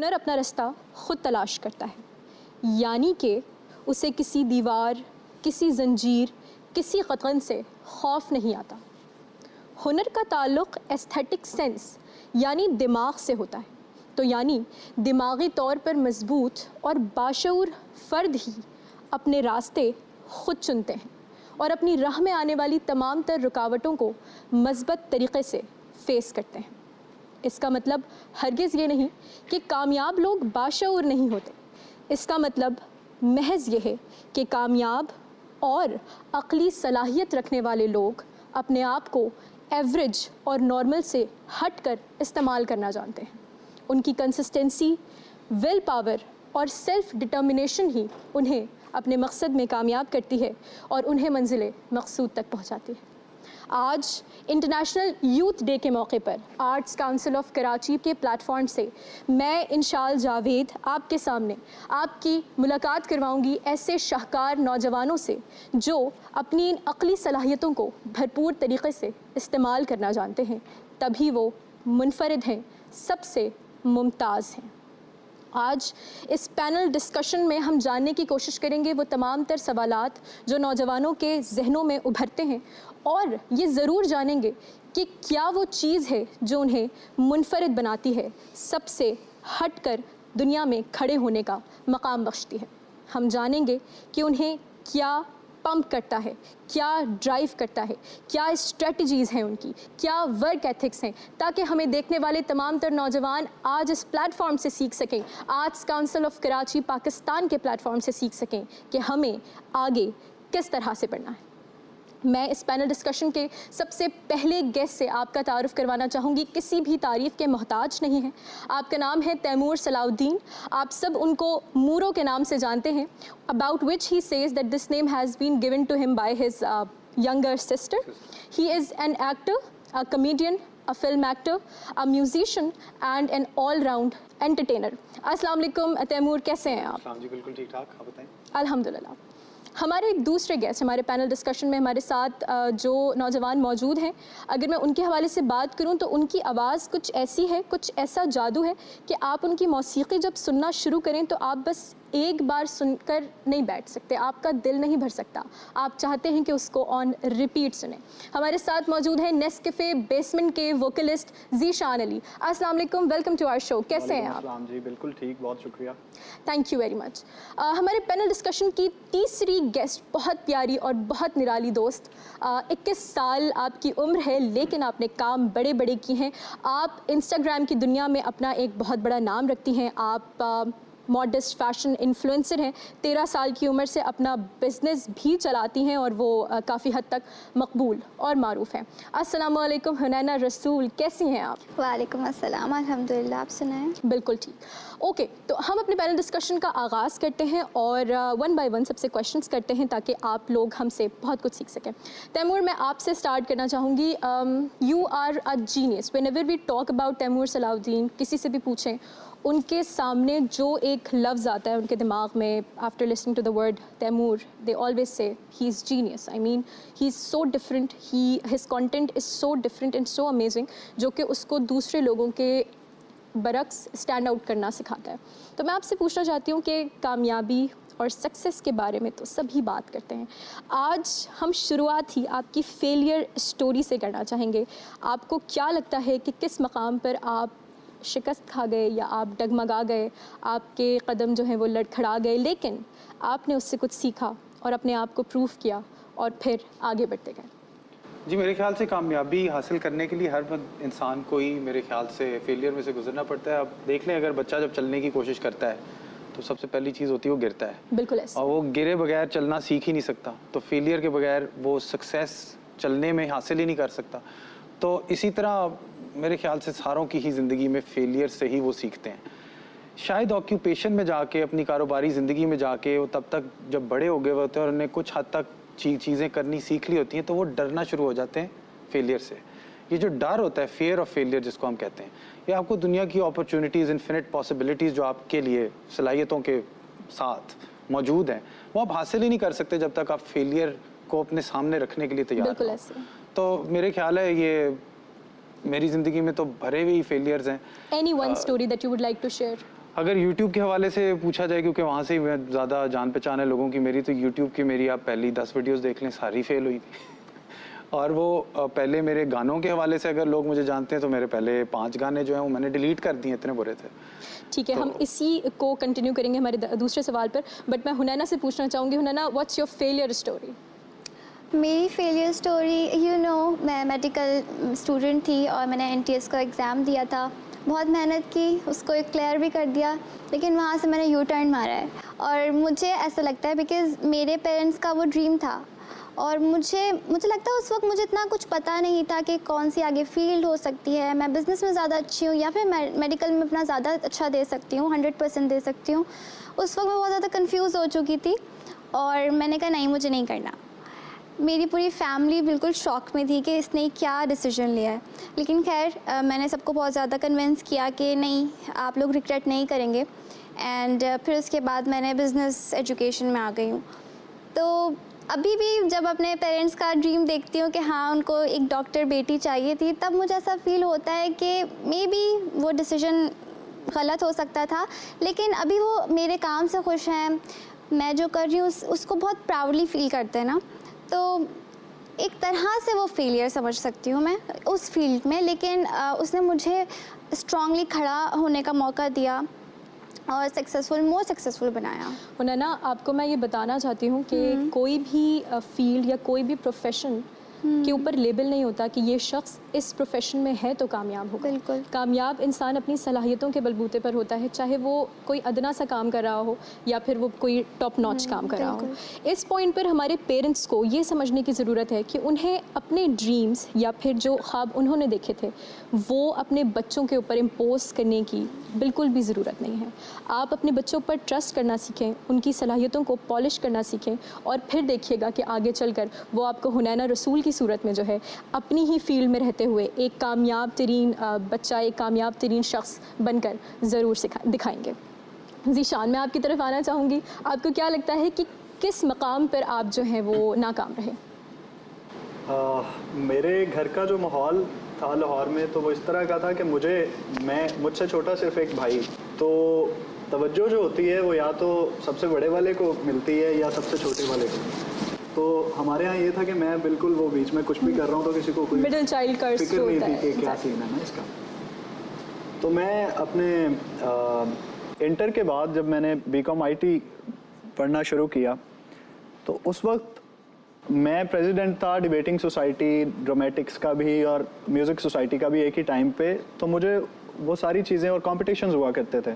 हुनर अपना रास्ता खुद तलाश करता है, यानी कि उसे किसी दीवार, किसी जंजीर, किसी क़तन से खौफ नहीं आता। हुनर का ताल्लुक़ एस्थेटिक सेंस यानी दिमाग से होता है, तो यानी दिमागी तौर पर मजबूत और बाशऊर फ़र्द ही अपने रास्ते खुद चुनते हैं और अपनी राह में आने वाली तमाम तर रुकावटों को मज़बूत तरीक़े से फ़ेस करते हैं। इसका मतलब हरगिज़ ये नहीं कि कामयाब लोग बाशऊर नहीं होते। इसका मतलब महज ये है कि कामयाब और अक़ली सलाहियत रखने वाले लोग अपने आप को एवरेज और नॉर्मल से हट कर इस्तेमाल करना जानते हैं। उनकी कंसिस्टेंसी, विल पावर और सेल्फ़ डिटर्मिनेशन ही उन्हें अपने मकसद में कामयाब करती है और उन्हें मंजिल मकसूद तक पहुंचाती है। आज इंटरनेशनल यूथ डे के मौके पर आर्ट्स काउंसिल ऑफ कराची के प्लेटफॉर्म से मैं इंशाल जावेद आपके सामने आपकी मुलाकात करवाऊंगी ऐसे शाहकार नौजवानों से जो अपनी इन अक़ली सलाहियतों को भरपूर तरीक़े से इस्तेमाल करना जानते हैं, तभी वो मुनफरिद हैं, सबसे मुमताज़ हैं। आज इस पैनल डिस्कशन में हम जानने की कोशिश करेंगे वो तमाम तर सवालात जो नौजवानों के जहनों में उभरते हैं, और ये ज़रूर जानेंगे कि क्या वो चीज़ है जो उन्हें मुनफरिद बनाती है, सबसे हट कर दुनिया में खड़े होने का मकाम बख्शती है। हम जानेंगे कि उन्हें क्या पंप करता है, क्या ड्राइव करता है, क्या स्ट्रेटजीज़ हैं उनकी, क्या वर्क एथिक्स हैं, ताकि हमें देखने वाले तमाम तर नौजवान आज इस प्लेटफॉर्म से सीख सकें, arts council of Karachi Pakistan के प्लेटफॉर्म से सीख सकें कि हमें आगे किस तरह से बढ़ना है। मैं इस पैनल डिस्कशन के सबसे पहले गेस्ट से आपका तारुफ़ करवाना चाहूँगी, किसी भी तारीफ़ के मोहताज नहीं हैं। आपका नाम है तैमूर सलाउद्दीन। आप सब उनको मूरो के नाम से जानते हैं, about which he says that this name has been given to him by his younger sister. He is an actor, a comedian, a film actor, a musician and an all-round entertainer. अस्सलाम वालेकुम तैमूर, कैसे हैं आप? जी बिल्कुल ठीक ठाक, आप बताएं। अल्हम्दुलिल्लाह। हमारे एक दूसरे गेस्ट हमारे पैनल डिस्कशन में हमारे साथ जो नौजवान मौजूद हैं, अगर मैं उनके हवाले से बात करूं तो उनकी आवाज़ कुछ ऐसी है, कुछ ऐसा जादू है कि आप उनकी मौसीकी जब सुनना शुरू करें तो आप बस एक बार सुनकर नहीं बैठ सकते, आपका दिल नहीं भर सकता, आप चाहते हैं कि उसको ऑन रिपीट सुने। हमारे साथ मौजूद हैं नेस्कैफ़े बेसमेंट के वोकलिस्ट ज़ीशान अली। अस्सलाम वालेकुम, वेलकम टू आवर शो। कैसे हैं आप? जी बिल्कुल ठीक, बहुत शुक्रिया। Thank you very much. हमारे पैनल डिस्कशन की तीसरी गेस्ट बहुत प्यारी और बहुत निराली दोस्त, 21 साल आपकी उम्र है लेकिन आपने काम बड़े बड़े किए हैं। आप इंस्टाग्राम की दुनिया में अपना एक बहुत बड़ा नाम रखती हैं। आप मॉडेस्ट फैशन इन्फ्लुएंसर हैं, 13 साल की उम्र से अपना बिज़नेस भी चलाती हैं और वो काफ़ी हद तक मकबूल और मारूफ़ हैं। अस्सलाम वालेकुम हुनैना रसूल, कैसी हैं आप? वालेकुम अस्सलाम, अल्हम्दुलिल्लाह, आप सुनाएं? बिल्कुल ठीक। ओके, तो हम अपने पैनल डिस्कशन का आगाज़ करते हैं और वन बाय वन सबसे क्वेश्चंस करते हैं ताकि आप लोग हमसे बहुत कुछ सीख सकें। तैमूर, मैं आपसे स्टार्ट करना चाहूँगी। You are a genius. Whenever we talk about Taimur Salahuddin, किसी से भी पूछें, उनके सामने जो एक लफ्ज़ आता है उनके दिमाग में after listening to the word Taimur, they always say he is genius. I mean he is so different, his content is so different and so amazing, जो कि उसको दूसरे लोगों के बरक्स स्टैंड आउट करना सिखाता है। तो मैं आपसे पूछना चाहती हूँ कि कामयाबी और सक्सेस के बारे में तो सभी बात करते हैं, आज हम शुरुआत ही आपकी फेलियर स्टोरी से करना चाहेंगे। आपको क्या लगता है कि किस मकाम पर आप शिकस्त खा गए या आप डगमगा गए, आपके कदम जो हैं वो लड़खड़ा गए, लेकिन आपने उससे कुछ सीखा और अपने आप को प्रूव किया और फिर आगे बढ़ते गए? जी मेरे ख्याल से कामयाबी हासिल करने के लिए हर इंसान को ही मेरे ख्याल से फेलियर में से गुजरना पड़ता है। अब देख लें, अगर बच्चा जब चलने की कोशिश करता है तो सबसे पहली चीज़ होती है वो गिरता है। बिल्कुल ऐसे। और वो गिरे बगैर चलना सीख ही नहीं सकता, तो फेलियर के बगैर वो सक्सेस चलने में हासिल ही नहीं कर सकता। तो इसी तरह मेरे ख्याल से सारों की ही ज़िंदगी में फेलियर से ही वो सीखते हैं। शायद ऑक्यूपेशन में जाके, अपनी कारोबारी ज़िंदगी में जाके वो तब तक जब बड़े हो गए होते हैं और उन्हें कुछ हद तक चीज़ें करनी सीख ली होती हैं, तो वो डरना शुरू हो जाते हैं फेलियर से। ये जो डर होता है, फियर ऑफ फेलियर जिसको हम कहते हैं, ये आपको दुनिया की अपॉर्चुनिटीज़, इन्फिनिट पॉसिबिलिटीज़ जो आपके लिए सलाहियतों के साथ मौजूद हैं, वो आप हासिल ही नहीं कर सकते जब तक आप फेलियर को अपने सामने रखने के लिए तैयार हो। तो मेरे ख्याल है ये मेरी ज़िंदगी में तो भरे हुए ही फेलियर्स हैं। Any one story that you would like to share? अगर YouTube के हवाले से पूछा जाए, क्योंकि वहाँ से ही मैं ज़्यादा जान पहचान है लोगों की मेरी, तो YouTube की मेरी आप पहली 10 वीडियोस देख लें, सारी फेल हुई थी। और वो पहले मेरे गानों के हवाले से अगर लोग मुझे जानते हैं तो मेरे पहले 5 गाने जो हैं वो मैंने डिलीट कर दिए, इतने बुरे थे। ठीक है, हम इसी को कंटिन्यू करेंगे हमारे दूसरे सवाल पर, बट मैं हुनैना से पूछना चाहूँगी, हुनैना, व्हाट्स योर फेलियर स्टोरी? मेरी फेलियर स्टोरी, मैं मेडिकल स्टूडेंट थी और मैंने एनटीएस का एग्ज़ाम दिया था। बहुत मेहनत की, उसको क्लियर भी कर दिया, लेकिन वहाँ से मैंने यू टर्न मारा है। और मुझे ऐसा लगता है बिकॉज़ मेरे पेरेंट्स का वो ड्रीम था, और मुझे लगता है उस वक्त मुझे इतना कुछ पता नहीं था कि कौन सी आगे फील्ड हो सकती है। मैं बिज़नेस में ज़्यादा अच्छी हूँ या फिर मेडिकल में अपना ज़्यादा अच्छा दे सकती हूँ, 100% दे सकती हूँ। उस वक्त मैं बहुत ज़्यादा कंफ्यूज हो चुकी थी और मैंने कहा नहीं, मुझे नहीं करना। मेरी पूरी फैमिली बिल्कुल शॉक में थी कि इसने क्या डिसीजन लिया है, लेकिन खैर मैंने सबको बहुत ज़्यादा कन्विंस किया कि नहीं, आप लोग रिग्रेट नहीं करेंगे। एंड फिर उसके बाद मैंने बिज़नेस एजुकेशन में आ गई हूँ। तो अभी भी जब अपने पेरेंट्स का ड्रीम देखती हूँ कि हाँ, उनको एक डॉक्टर बेटी चाहिए थी, तब मुझे ऐसा फील होता है कि मे बी वो डिसीजन गलत हो सकता था, लेकिन अभी वो मेरे काम से खुश हैं, मैं जो कर रही हूँ उसको बहुत प्राउडली फील करते हैं ना। तो एक तरह से वो फेलियर समझ सकती हूँ मैं उस फील्ड में, लेकिन उसने मुझे स्ट्रांगली खड़ा होने का मौका दिया और मोर सक्सेसफुल बनाया। हुनैना, आपको मैं ये बताना चाहती हूँ कि कोई भी फील्ड या कोई भी प्रोफेशन के ऊपर लेबल नहीं होता कि ये शख्स इस प्रोफेशन में है तो कामयाब होगा। बिल्कुल। कामयाब इंसान अपनी सलाहियतों के बलबूते पर होता है, चाहे वो कोई अदना सा काम कर रहा हो या फिर वो कोई टॉप नॉच काम कर रहा हो। इस पॉइंट पर हमारे पेरेंट्स को ये समझने की ज़रूरत है कि उन्हें अपने ड्रीम्स या फिर जो ख्वाब उन्होंने देखे थे वो अपने बच्चों के ऊपर इम्पोज करने की बिल्कुल भी ज़रूरत नहीं है। आप अपने बच्चों पर ट्रस्ट करना सीखें, उनकी सलाहियतों को पॉलिश करना सीखें, और फिर देखिएगा कि आगे चलकर वो आपको हुनैना रसूल की सूरत में जो है अपनी ही फील्ड में रहते हुए एक कामयाब तरीन बच्चा, एक कामयाब तरीन शख्स बनकर ज़रूर दिखाएंगे। ज़ीशान, मैं आपकी तरफ आना चाहूँगी। आपको क्या लगता है कि किस मकाम पर आप जो हैं वो नाकाम रहे? मेरे घर का जो माहौल था लाहौर में, तो वो इस तरह का था कि मुझसे छोटा सिर्फ एक भाई, तो तवज्जो जो होती है वो या तो सबसे बड़े वाले को मिलती है या सबसे छोटे वाले को। तो हमारे यहाँ ये था कि मैं बिल्कुल वो बीच में कुछ भी कर रहा हूँ तो किसी को कोई मिडिल चाइल्ड का फिक्र नहीं थी कि क्या सीन है ना इसका। तो मैं अपने इंटर के बाद जब मैंने बीकॉम आईटी पढ़ना शुरू किया, तो उस वक्त मैं प्रेसिडेंट था डिबेटिंग सोसाइटी, ड्रामेटिक्स का भी और म्यूज़िक सोसाइटी का भी एक ही टाइम पे। तो मुझे वो सारी चीज़ें और कॉम्पिटिशन्स हुआ करते थे,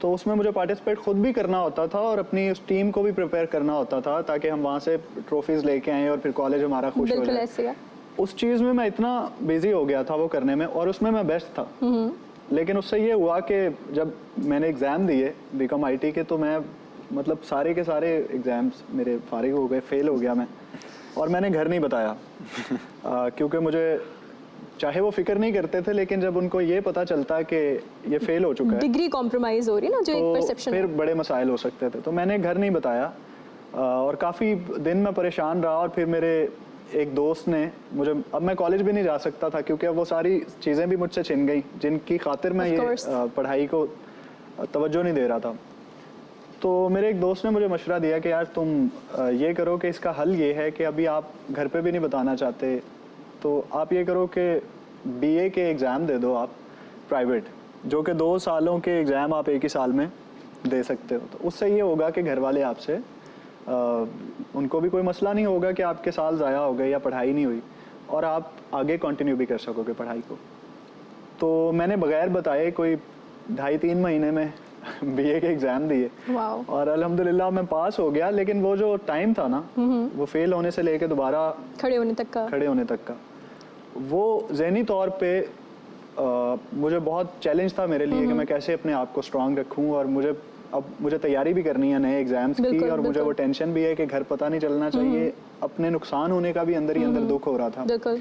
तो उसमें मुझे पार्टिसिपेट खुद भी करना होता था और अपनी उस टीम को भी प्रिपेयर करना होता था ताकि हम वहाँ से ट्रॉफीज़ लेके आएँ और फिर कॉलेज हमारा खुश हो जाए। उस चीज़ में मैं इतना बिजी हो गया था वो करने में, और उसमें मैं बेस्ट था। लेकिन उससे ये हुआ कि जब मैंने एग्ज़ाम दिए बीकॉम आईटी के, तो मैं मतलब सारे के सारे एग्ज़ाम्स मेरे फारिग हो गए, फेल हो गया मैं, और मैंने घर नहीं बताया क्योंकि मुझे चाहे वो फिक्र नहीं करते थे, लेकिन जब उनको ये पता चलता कि ये फेल हो चुका है, डिग्री कॉम्प्रोमाइज़ हो रही ना, जो एक परसेप्शन, फिर बड़े मसाइल हो सकते थे। तो मैंने घर नहीं बताया और काफ़ी दिन मैं परेशान रहा। और फिर मेरे एक दोस्त ने मुझे, अब मैं कॉलेज भी नहीं जा सकता था क्योंकि अब वो सारी चीज़ें भी मुझसे छिन गई जिनकी खातिर मैं ये पढ़ाई को तवज्जो नहीं दे रहा था। तो मेरे एक दोस्त ने मुझे मशवरा दिया कि यार तुम ये करो कि इसका हल ये है कि अभी आप घर पे भी नहीं बताना चाहते, तो आप ये करो कि बीए के एग्ज़ाम दे दो आप प्राइवेट, जो कि 2 सालों के एग्ज़ाम आप एक ही साल में दे सकते हो। तो उससे ये होगा कि घर वाले आपसे उनको भी कोई मसला नहीं होगा कि आपके साल ज़ाया हो गए या पढ़ाई नहीं हुई, और आप आगे कंटिन्यू भी कर सकोगे पढ़ाई को। तो मैंने बगैर बताए कोई 2.5-3 महीने में बीए के एग्ज़ाम दिए और अल्हम्दुलिल्लाह मैं पास हो गया। लेकिन वो जो टाइम था ना, वो फेल होने से लेके दोबारा खड़े होने तक का वो ज़हनी तौर पे मुझे बहुत चैलेंज था मेरे लिए कि मैं कैसे अपने आप को स्ट्रांग रखूं। और मुझे तैयारी भी करनी है नए एग्जाम्स की, और मुझे वो टेंशन भी है कि घर पता नहीं चलना चाहिए, अपने नुकसान होने का भी अंदर ही अंदर दुख हो रहा था।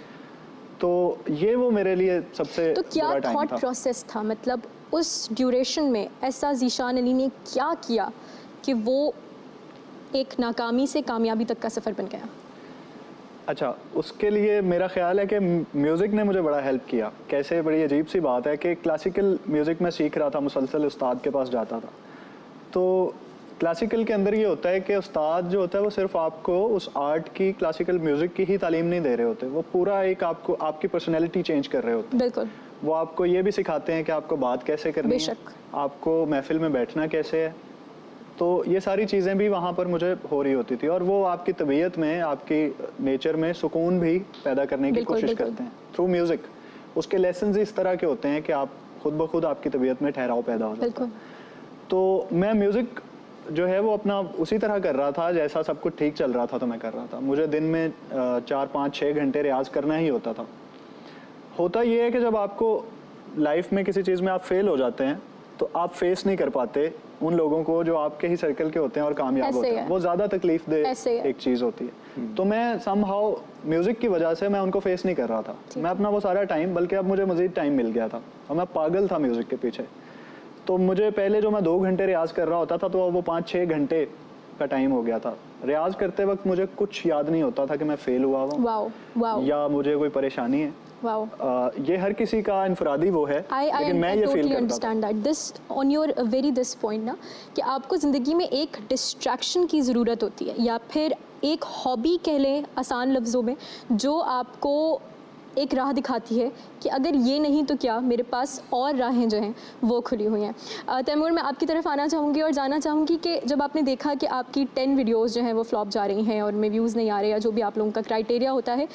तो ये वो मेरे लिए सबसे तो क्या थॉट प्रोसेस था, मतलब उस ड्यूरेशन में ऐसा ज़ीशान अली ने क्या किया कि वो एक नाकामी से कामयाबी तक का सफ़र बन गया? अच्छा, उसके लिए मेरा ख्याल है कि म्यूज़िक ने मुझे बड़ा हेल्प किया। कैसे, बड़ी अजीब सी बात है कि क्लासिकल म्यूज़िक मैं सीख रहा था, मुसलसल उस्ताद के पास जाता था। तो क्लासिकल के अंदर ये होता है कि उस्ताद जो होता है वो सिर्फ आपको उस आर्ट की, क्लासिकल म्यूज़िक की ही तालीम नहीं दे रहे होते, वो पूरा एक आपको आपकी पर्सनैलिटी चेंज कर रहे होते हैं। बिल्कुल। वो आपको ये भी सिखाते हैं कि आपको बात कैसे करनी है, बेशक। आपको महफिल में बैठना कैसे है। तो ये सारी चीज़ें भी वहाँ पर मुझे हो रही होती थी, और वो आपकी तबीयत में, आपकी नेचर में सुकून भी पैदा करने की बिल्कुल, कोशिश बिल्कुल। करते हैं थ्रू म्यूज़िक। उसके लेसन्स इस तरह के होते हैं कि आप खुद ब खुद आपकी तबीयत में ठहराव पैदा हो जाता है। बिल्कुल। तो मैं म्यूज़िक जो है वो अपना उसी तरह कर रहा था जैसा सब कुछ ठीक चल रहा था, तो मैं कर रहा था। मुझे दिन में 4, 5, 6 घंटे रियाज़ करना ही होता था। होता ये है कि जब आपको लाइफ में किसी चीज़ में आप फेल हो जाते हैं तो आप फेस नहीं कर पाते उन लोगों को जो आपके ही सर्कल के होते हैं और कामयाब ऐसे होते है। हैं। वो ज़्यादा तकलीफ दे ऐसे है। एक चीज़ होती है। तो मैं समहाउ म्यूज़िक की वजह से मैं उनको फेस नहीं कर रहा था। मैं अपना वो सारा टाइम, बल्कि अब मुझे मज़ीद टाइम मिल गया था और मैं पागल था म्यूज़िक के पीछे। तो मुझे पहले जो मैं 2 घंटे रियाज़ कर रहा होता था, तो वो 5-6 घंटे का टाइम हो गया था। रियाज़ करते वक्त मुझे कुछ याद नहीं होता था कि मैं फेल हुआ हूँ वाओ वाओ या मुझे कोई परेशानी है। वाओ। ये हर किसी का इनफरादी वो है, लेकिन मैं ये फील totally करता था। understand that this on your very this point ना, कि आपको ज़िंदगी में एक डिस्ट्रैक्शन की ज़रूरत होती है, या फिर एक हॉबी कह लें आसान लफ्ज़ों में, जो आपको एक राह दिखाती है कि अगर ये नहीं तो क्या, मेरे पास और राहें जो हैं वो खुली हुई हैं। तैमूर, मैं आपकी तरफ आना चाहूँगी और जानना चाहूँगी कि जब आपने देखा कि आपकी 10 वीडियोज़ जो हैं वो फ्लॉप जा रही हैं और उनमें व्यूज़ नहीं आ रहे, या जो भी आप लोगों का क्राइटेरिया होता है,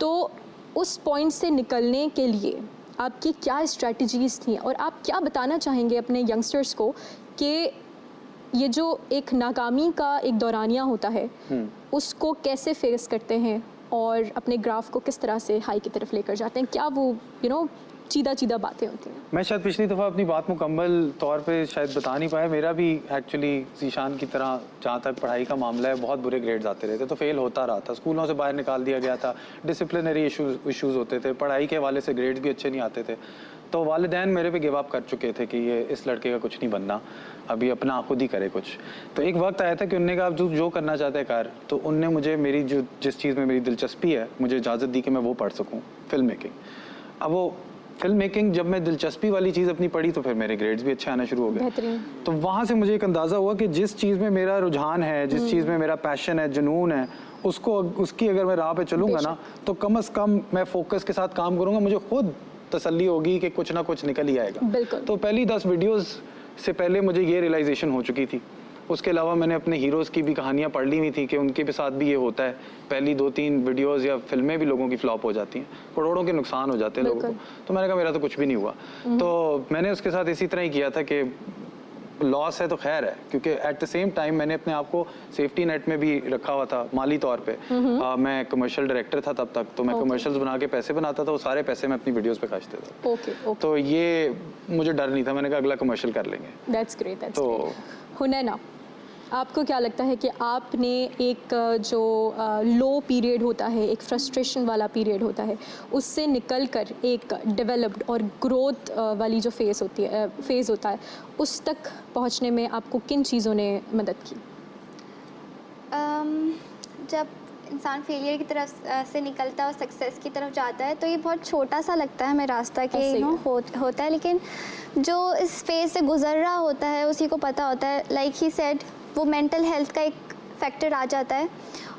तो उस पॉइंट से निकलने के लिए आपकी क्या स्ट्रैटेजीज़ थी, और आप क्या बताना चाहेंगे अपने यंगस्टर्स को कि ये जो एक नाकामी का एक दौरानिया होता है उसको कैसे फेस करते हैं और अपने ग्राफ को किस तरह से हाई की तरफ लेकर जाते हैं? क्या वो चीदा बातें होती हैं? मैं शायद पिछली दफ़ा अपनी बात मुकम्मल तौर पे शायद बता नहीं पाया। मेरा भी एक्चुअली ज़ीशान की तरह, जहाँ तक पढ़ाई का मामला है, बहुत बुरे ग्रेड्स आते रहते, तो फेल होता रहा था, स्कूलों से बाहर निकाल दिया गया था, डिसिप्लिनरी इश्यूज़ होते थे, पढ़ाई के हवाले से ग्रेड्स भी अच्छे नहीं आते थे। तो वालिदैन मेरे पे गिव अप कर चुके थे कि ये इस लड़के का कुछ नहीं बनना, अभी अपना खुद ही करे कुछ। तो एक वक्त आया था कि उन्होंने कहा आप जो करना चाहते हैं कर। तो उनने मुझे मेरी जिस चीज़ में मेरी दिलचस्पी है, मुझे इजाज़त दी कि मैं वो पढ़ सकूँ, फिल्म मेकिंग। अब वो फिल्म मेकिंग जब मैं दिलचस्पी वाली चीज़ अपनी पढ़ी, तो फिर मेरे ग्रेड्स भी अच्छे आना शुरू हो गए। तो वहाँ से मुझे एक अंदाज़ा हुआ कि जिस चीज़ में मेरा रुझान है, जिस चीज़ में मेरा पैशन है, जुनून है, उसकी अगर मैं राह पे चलूँगा ना, तो कम से कम मैं फोकस के साथ काम करूँगा, मुझे खुद तसल्ली होगी कि कुछ ना कुछ निकल ही आएगा। तो पहली 10 वीडियोस से पहले मुझे ये रियलाइजेशन हो चुकी थी। उसके अलावा मैंने अपने हीरोज़ की भी कहानियाँ पढ़ ली हुई थी कि उनके भी साथ भी ये होता है, पहली 2-3 वीडियोज़ या फिल्में भी लोगों की फ्लॉप हो जाती हैं, करोड़ों के नुकसान हो जाते हैं लोगों को। तो मैंने कहा मेरा तो कुछ भी नहीं हुआ। तो मैंने उसके साथ इसी तरह ही किया था कि लॉस है तो खैर है, क्योंकि एट द सेम टाइम मैंने अपने आप को सेफ्टी नेट में भी रखा हुआ था माली तौर पे। मैं कमर्शियल डायरेक्टर था तब तक, तो मैं कमर्शियल्स बना के पैसे बनाता था, वो सारे पैसे मैं अपनी वीडियोस पे खर्चता था। तो ये मुझे डर नहीं था, मैंने कहा अगला कमर्शियल कर लेंगे। That's great. तो हुनैना, आपको क्या लगता है कि आपने एक जो लो पीरियड होता है, एक फ्रस्ट्रेशन वाला पीरियड होता है, उससे निकल कर एक डेवलप्ड और ग्रोथ वाली जो फेज़ होता है, उस तक पहुंचने में आपको किन चीज़ों ने मदद की? जब इंसान फेलियर की तरफ से निकलता है और सक्सेस की तरफ जाता है, तो ये बहुत छोटा सा लगता है हमें रास्ता कि होता है, लेकिन जो इस फेज़ से गुजर रहा होता है उसी को पता होता है। लाइक ही सेड, वो मेंटल हेल्थ का एक फैक्टर आ जाता है,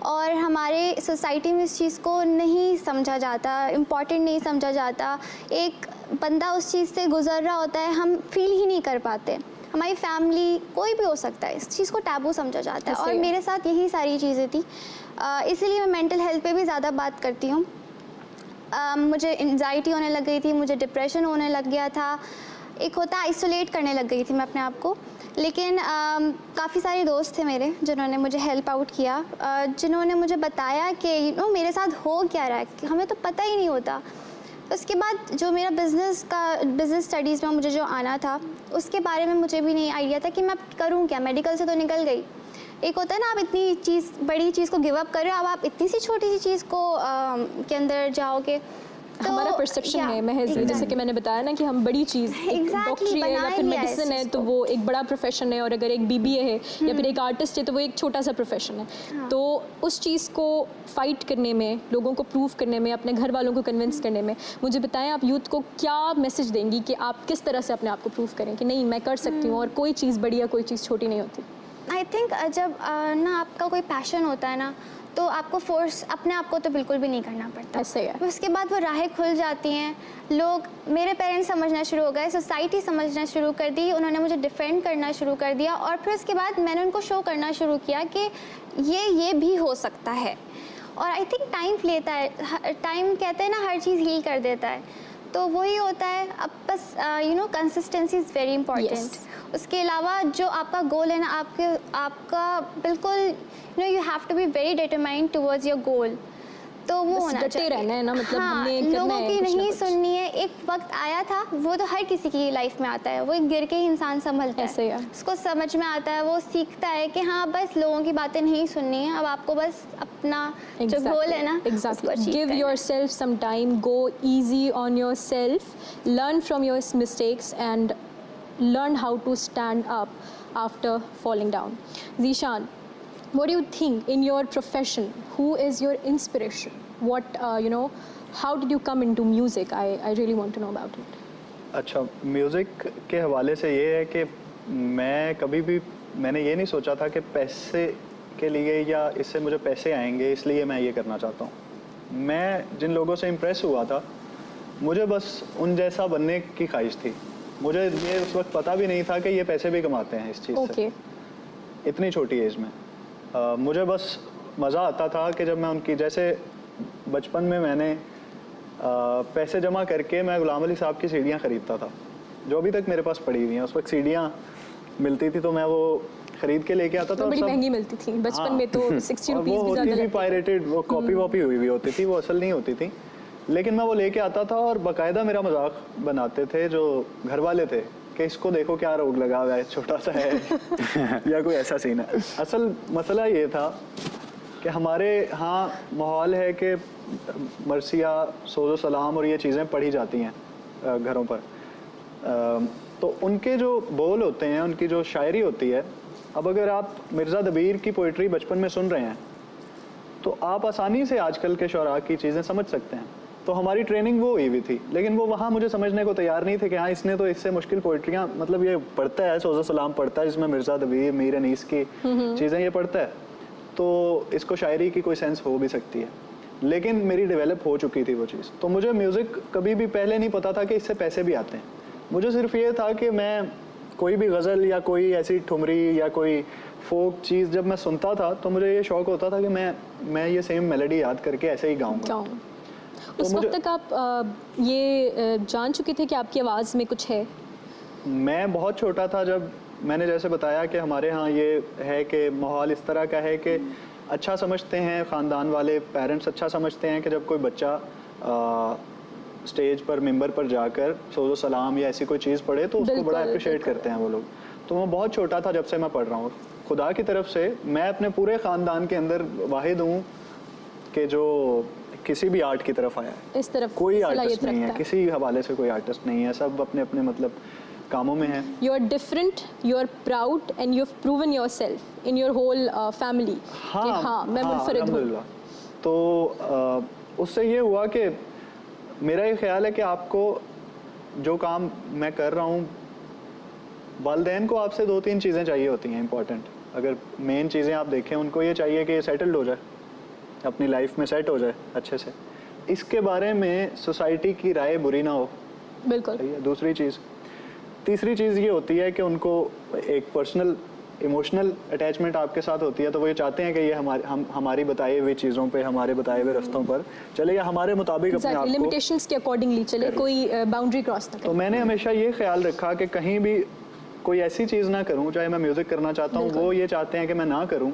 और हमारे सोसाइटी में इस चीज़ को नहीं समझा जाता, इम्पॉर्टेंट नहीं समझा जाता। एक बंदा उस चीज़ से गुजर रहा होता है, हम फील ही नहीं कर पाते। हमारी फैमिली, कोई भी हो सकता है, इस चीज़ को टैबू समझा जाता है, और मेरे साथ यही सारी चीज़ें थी। इसीलिए मैं मेंटल हेल्थ पे भी ज़्यादा बात करती हूँ। मुझे एंजाइटी होने लग गई थी, मुझे डिप्रेशन होने लग गया था, एक होता आइसोलेट करने लग गई थी मैं अपने आप को। लेकिन काफ़ी सारे दोस्त थे मेरे जिन्होंने मुझे हेल्प आउट किया, जिन्होंने मुझे बताया कि मेरे साथ हो क्या रहा है, कि हमें तो पता ही नहीं होता। उसके बाद जो मेरा बिज़नेस स्टडीज़ में मुझे जो आना था, उसके बारे में मुझे भी नहीं आइडिया था कि मैं करूँ क्या। मेडिकल से तो निकल गई। एक होता है ना, आप इतनी बड़ी चीज़ को गिव अप कर रहे हो, अब आप इतनी सी छोटी सी चीज़ को के अंदर जाओगे, हमारा परसेप्शन है महज, जैसे कि मैंने बताया ना कि हम बड़ी चीज़ डॉक्टरी है या फिर मेडिसिन है तो वो एक बड़ा प्रोफेशन है, और अगर एक बीबीए है या फिर एक आर्टिस्ट है तो वो एक छोटा सा प्रोफेशन है। तो उस चीज़ को फाइट करने में, लोगों को प्रूव करने में, अपने घर वालों को कन्विंस करने में, मुझे बताएं आप यूथ को क्या मैसेज देंगी कि आप किस तरह से अपने आप को प्रूव करें कि नहीं मैं कर सकती हूँ और कोई चीज़ बड़ी या कोई चीज़ छोटी नहीं होती। आई थिंक जब ना आपका कोई पैशन होता है ना, तो आपको फोर्स अपने आप को तो बिल्कुल भी नहीं करना पड़ता। ऐसे है। उसके बाद वो राहें खुल जाती हैं। लोग, मेरे पेरेंट्स समझना शुरू हो गए, सोसाइटी समझना शुरू कर दी, उन्होंने मुझे डिफेंड करना शुरू कर दिया, और फिर उसके बाद मैंने उनको शो करना शुरू किया कि ये भी हो सकता है। और आई थिंक टाइम लेता है, टाइम कहते हैं ना हर चीज़ हील कर देता है, तो वही होता है। अब बस कंसिस्टेंसी इज़ वेरी इंपॉर्टेंट। उसके अलावा जो आपका गोल है ना, आपका बिल्कुल you have to be very determined towards your goal, तो वो होना चाहिए। रहना है ना, मतलब हाँ, हमने लोगों की नहीं कुछ। सुननी है। एक वक्त आया था, वो तो हर किसी की लाइफ में आता है, वो एक गिर के ही इंसान संभलता ऐसे है, है। उसको समझ में आता है, वो सीखता है कि हाँ बस लोगों की बातें नहीं सुननी है, अब आपको बस अपना जो गोल है ना उसको achieve गिव करना है। Yourself some time, go easy on yourself, learn from your mistakes and learn how to stand up after falling down. Zishan, what do you think in your profession? Who is your inspiration? What how did you come into music? I really want to know about it. अच्छा, music के हवाले से ये है कि मैंने ये नहीं सोचा था कि पैसे के लिए या इससे मुझे पैसे आएंगे इसलिए मैं ये करना चाहता हूँ। मैं जिन लोगों से इम्प्रेस हुआ था, मुझे बस उन जैसा बनने की ख्वाहिश थी। मुझे ये उस वक्त पता भी नहीं था कि ये पैसे भी कमाते हैं इस चीज़ से, इतनी छोटी एज में। मुझे बस मज़ा आता था कि जब मैं उनकी, जैसे बचपन में मैंने पैसे जमा करके मैं गुलाम अली साहब की सीढ़ियाँ ख़रीदता था, जो अभी तक मेरे पास पड़ी हुई हैं। उस वक्त सीढ़ियाँ मिलती थी तो मैं वो ख़रीद के लेके आता था। बड़ी महंगी मिलती थी बचपन में, तो 60 रुपीज़ भी ज़्यादा लगती थी। पायरेटेड, वो कॉपी वॉपी हुई होती थी, वो असल नहीं होती थी। लेकिन मैं वो लेके आता था और बाकायदा मेरा मजाक बनाते थे जो घर वाले थे कि इसको देखो क्या रोग लगा हुआ है, छोटा सा है या कोई ऐसा सीन है। असल मसला ये था कि हमारे यहाँ माहौल है कि मरसिया, सोज़ो सलाम और ये चीज़ें पढ़ी जाती हैं घरों पर। तो उनके जो बोल होते हैं, उनकी जो शायरी होती है, अब अगर आप मिर्ज़ा दबीर की पोइट्री बचपन में सुन रहे हैं तो आप आसानी से आजकल के शौरा की चीज़ें समझ सकते हैं। तो हमारी ट्रेनिंग वो हुई थी, लेकिन वो वहाँ मुझे समझने को तैयार नहीं थे कि हाँ इसने तो इससे मुश्किल पोइट्रियाँ, मतलब ये पढ़ता है, सोज़ो सलाम पढ़ता है जिसमें मिर्ज़ा दबीर, मीर अनीस की चीज़ें ये पढ़ता है, तो इसको शायरी की कोई सेंस हो भी सकती है। लेकिन मेरी डेवलप हो चुकी थी वो चीज़। तो मुझे म्यूज़िक कभी भी पहले नहीं पता था कि इससे पैसे भी आते हैं। मुझे सिर्फ ये था कि मैं कोई भी गज़ल या कोई ऐसी ठुमरी या कोई फोक चीज़ जब मैं सुनता था तो मुझे ये शौक़ होता था कि मैं ये सेम मेलोडी याद करके ऐसे ही गाऊंगा। उस वक्त तक आप ये जान चुके थे कि आपकी आवाज़ में कुछ है? मैं बहुत छोटा था जब मैंने जैसे बताया कि हमारे यहाँ ये है कि माहौल इस तरह का है कि अच्छा समझते हैं ख़ानदान वाले, पेरेंट्स अच्छा समझते हैं कि जब कोई बच्चा स्टेज पर, मिंबर पर जाकर सोज़ो सलाम या ऐसी कोई चीज़ पढ़े तो उसको बड़ा अप्रिशिएट करते हैं वो लोग। तो मैं बहुत छोटा था जब से मैं पढ़ रहा हूँ। खुदा की तरफ से मैं अपने पूरे ख़ानदान के अंदर वाहिद हूँ कि जो किसी भी आर्ट की तरफ आया है। इस तरफ कोई आर्टिस्ट नहीं है, किसी हवाले से कोई आर्टिस्ट नहीं है, सब अपने अपने मतलब कामों में है। You are different, you are proud and you have proven yourself in your whole family. हाँ, मैं मुनफरिद हूँ। तो उससे ये हुआ कि मेरा ये ख्याल है कि आपको जो काम मैं कर रहा हूँ, वालिदैन को आपसे 2-3 चीज़ें चाहिए होती हैं इंपॉर्टेंट। अगर मेन चीज़ें आप देखें, उनको ये चाहिए कि ये सेटल्ड हो जाए, अपनी लाइफ में सेट हो जाए अच्छे से, इसके बारे में सोसाइटी की राय बुरी ना हो। बिल्कुल। दूसरी चीज़, तीसरी चीज़ ये होती है कि उनको एक पर्सनल इमोशनल अटैचमेंट आपके साथ होती है, तो वो ये चाहते हैं कि ये हमारी बताए हुई चीज़ों पे, हमारे बताए हुए रास्तों पर चले या हमारे मुताबिक अपने आप को लिमिटेशंस के अकॉर्डिंगली चले, कोई बाउंड्री क्रॉस ना करे। तो मैंने हमेशा ये ख्याल रखा कि कहीं भी कोई ऐसी चीज़ ना करूं, चाहे मैं म्यूज़िक करना चाहता हूं, वो ये चाहते हैं कि मैं ना करूं,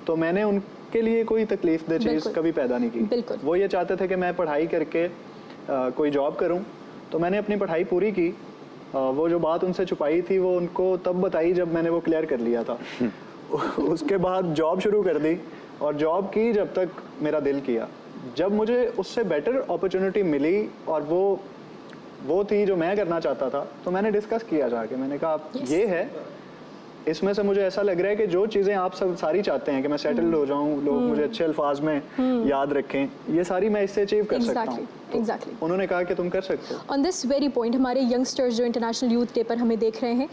तो मैंने उनके लिए कोई तकलीफ दे चीज़ कभी पैदा नहीं की। वो ये चाहते थे कि मैं पढ़ाई करके कोई जॉब करूं, तो मैंने अपनी पढ़ाई पूरी की। वो जो बात उनसे छुपाई थी वो उनको तब बताई जब मैंने वो क्लियर कर लिया था। उसके बाद जॉब शुरू कर दी और जॉब की जब तक मेरा दिल किया। जब मुझे उससे बेटर अपॉर्चुनिटी मिली और वो थी जो मैं करना चाहता था, तो मैंने डिस्कस किया जाके, मैंने कहा Yes. ये है, इसमें से मुझे ऐसा लग रहा है कि जो चीज़ें आप सब सारी चाहते हैं कि मैं सेटल हो जाऊं, लोग मुझे अच्छे अल्फाज में याद रखें, ये सारी मैं इससे अचीव कर सकता हूँ। एग्जैक्टली। उन्होंने कहा कि तुम कर सकते हो। ऑन दिस वेरी पॉइंट हमारे यंगस्टर्स जो इंटरनेशनल यूथ डे पर हमें देख रहे हैं,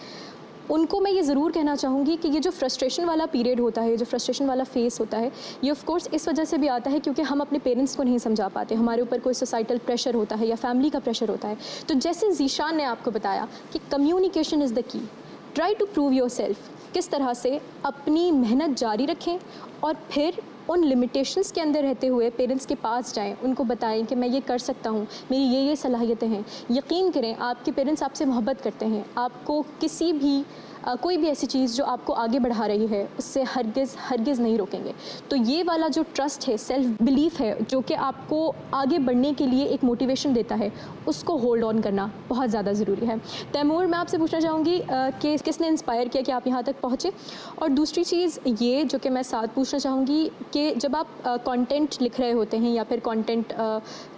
उनको मैं ये ज़रूर कहना चाहूँगी कि ये जो फ्रस्ट्रेशन वाला पीरियड होता है, जो फ्रस्ट्रेशन वाला फेस होता है, ये ऑफ कोर्स इस वजह से भी आता है क्योंकि हम अपने पेरेंट्स को नहीं समझा पाते, हमारे ऊपर कोई सोसाइटल प्रेशर होता है या फैमिली का प्रेशर होता है। तो जैसे जीशान ने आपको बताया कि communication is the key, try to prove yourself, किस तरह से अपनी मेहनत जारी रखें और फिर उन लिमिटेशंस के अंदर रहते हुए पेरेंट्स के पास जाएं, उनको बताएं कि मैं ये कर सकता हूँ, मेरी ये सलाहियतें हैं। यकीन करें, आपके पेरेंट्स आपसे मोहब्बत करते हैं, आपको किसी भी कोई भी ऐसी चीज़ जो आपको आगे बढ़ा रही है उससे हरगिज़ नहीं रोकेंगे। तो ये वाला जो ट्रस्ट है, सेल्फ बिलीफ है, जो कि आपको आगे बढ़ने के लिए एक मोटिवेशन देता है, उसको होल्ड ऑन करना बहुत ज़्यादा ज़रूरी है। तैमूर, मैं आपसे पूछना चाहूँगी कि किसने इंस्पायर किया कि आप यहाँ तक पहुँचे? और दूसरी चीज़ ये जो कि मैं साथ पूछना चाहूँगी कि जब आप कंटेंट लिख रहे होते हैं या फिर कंटेंट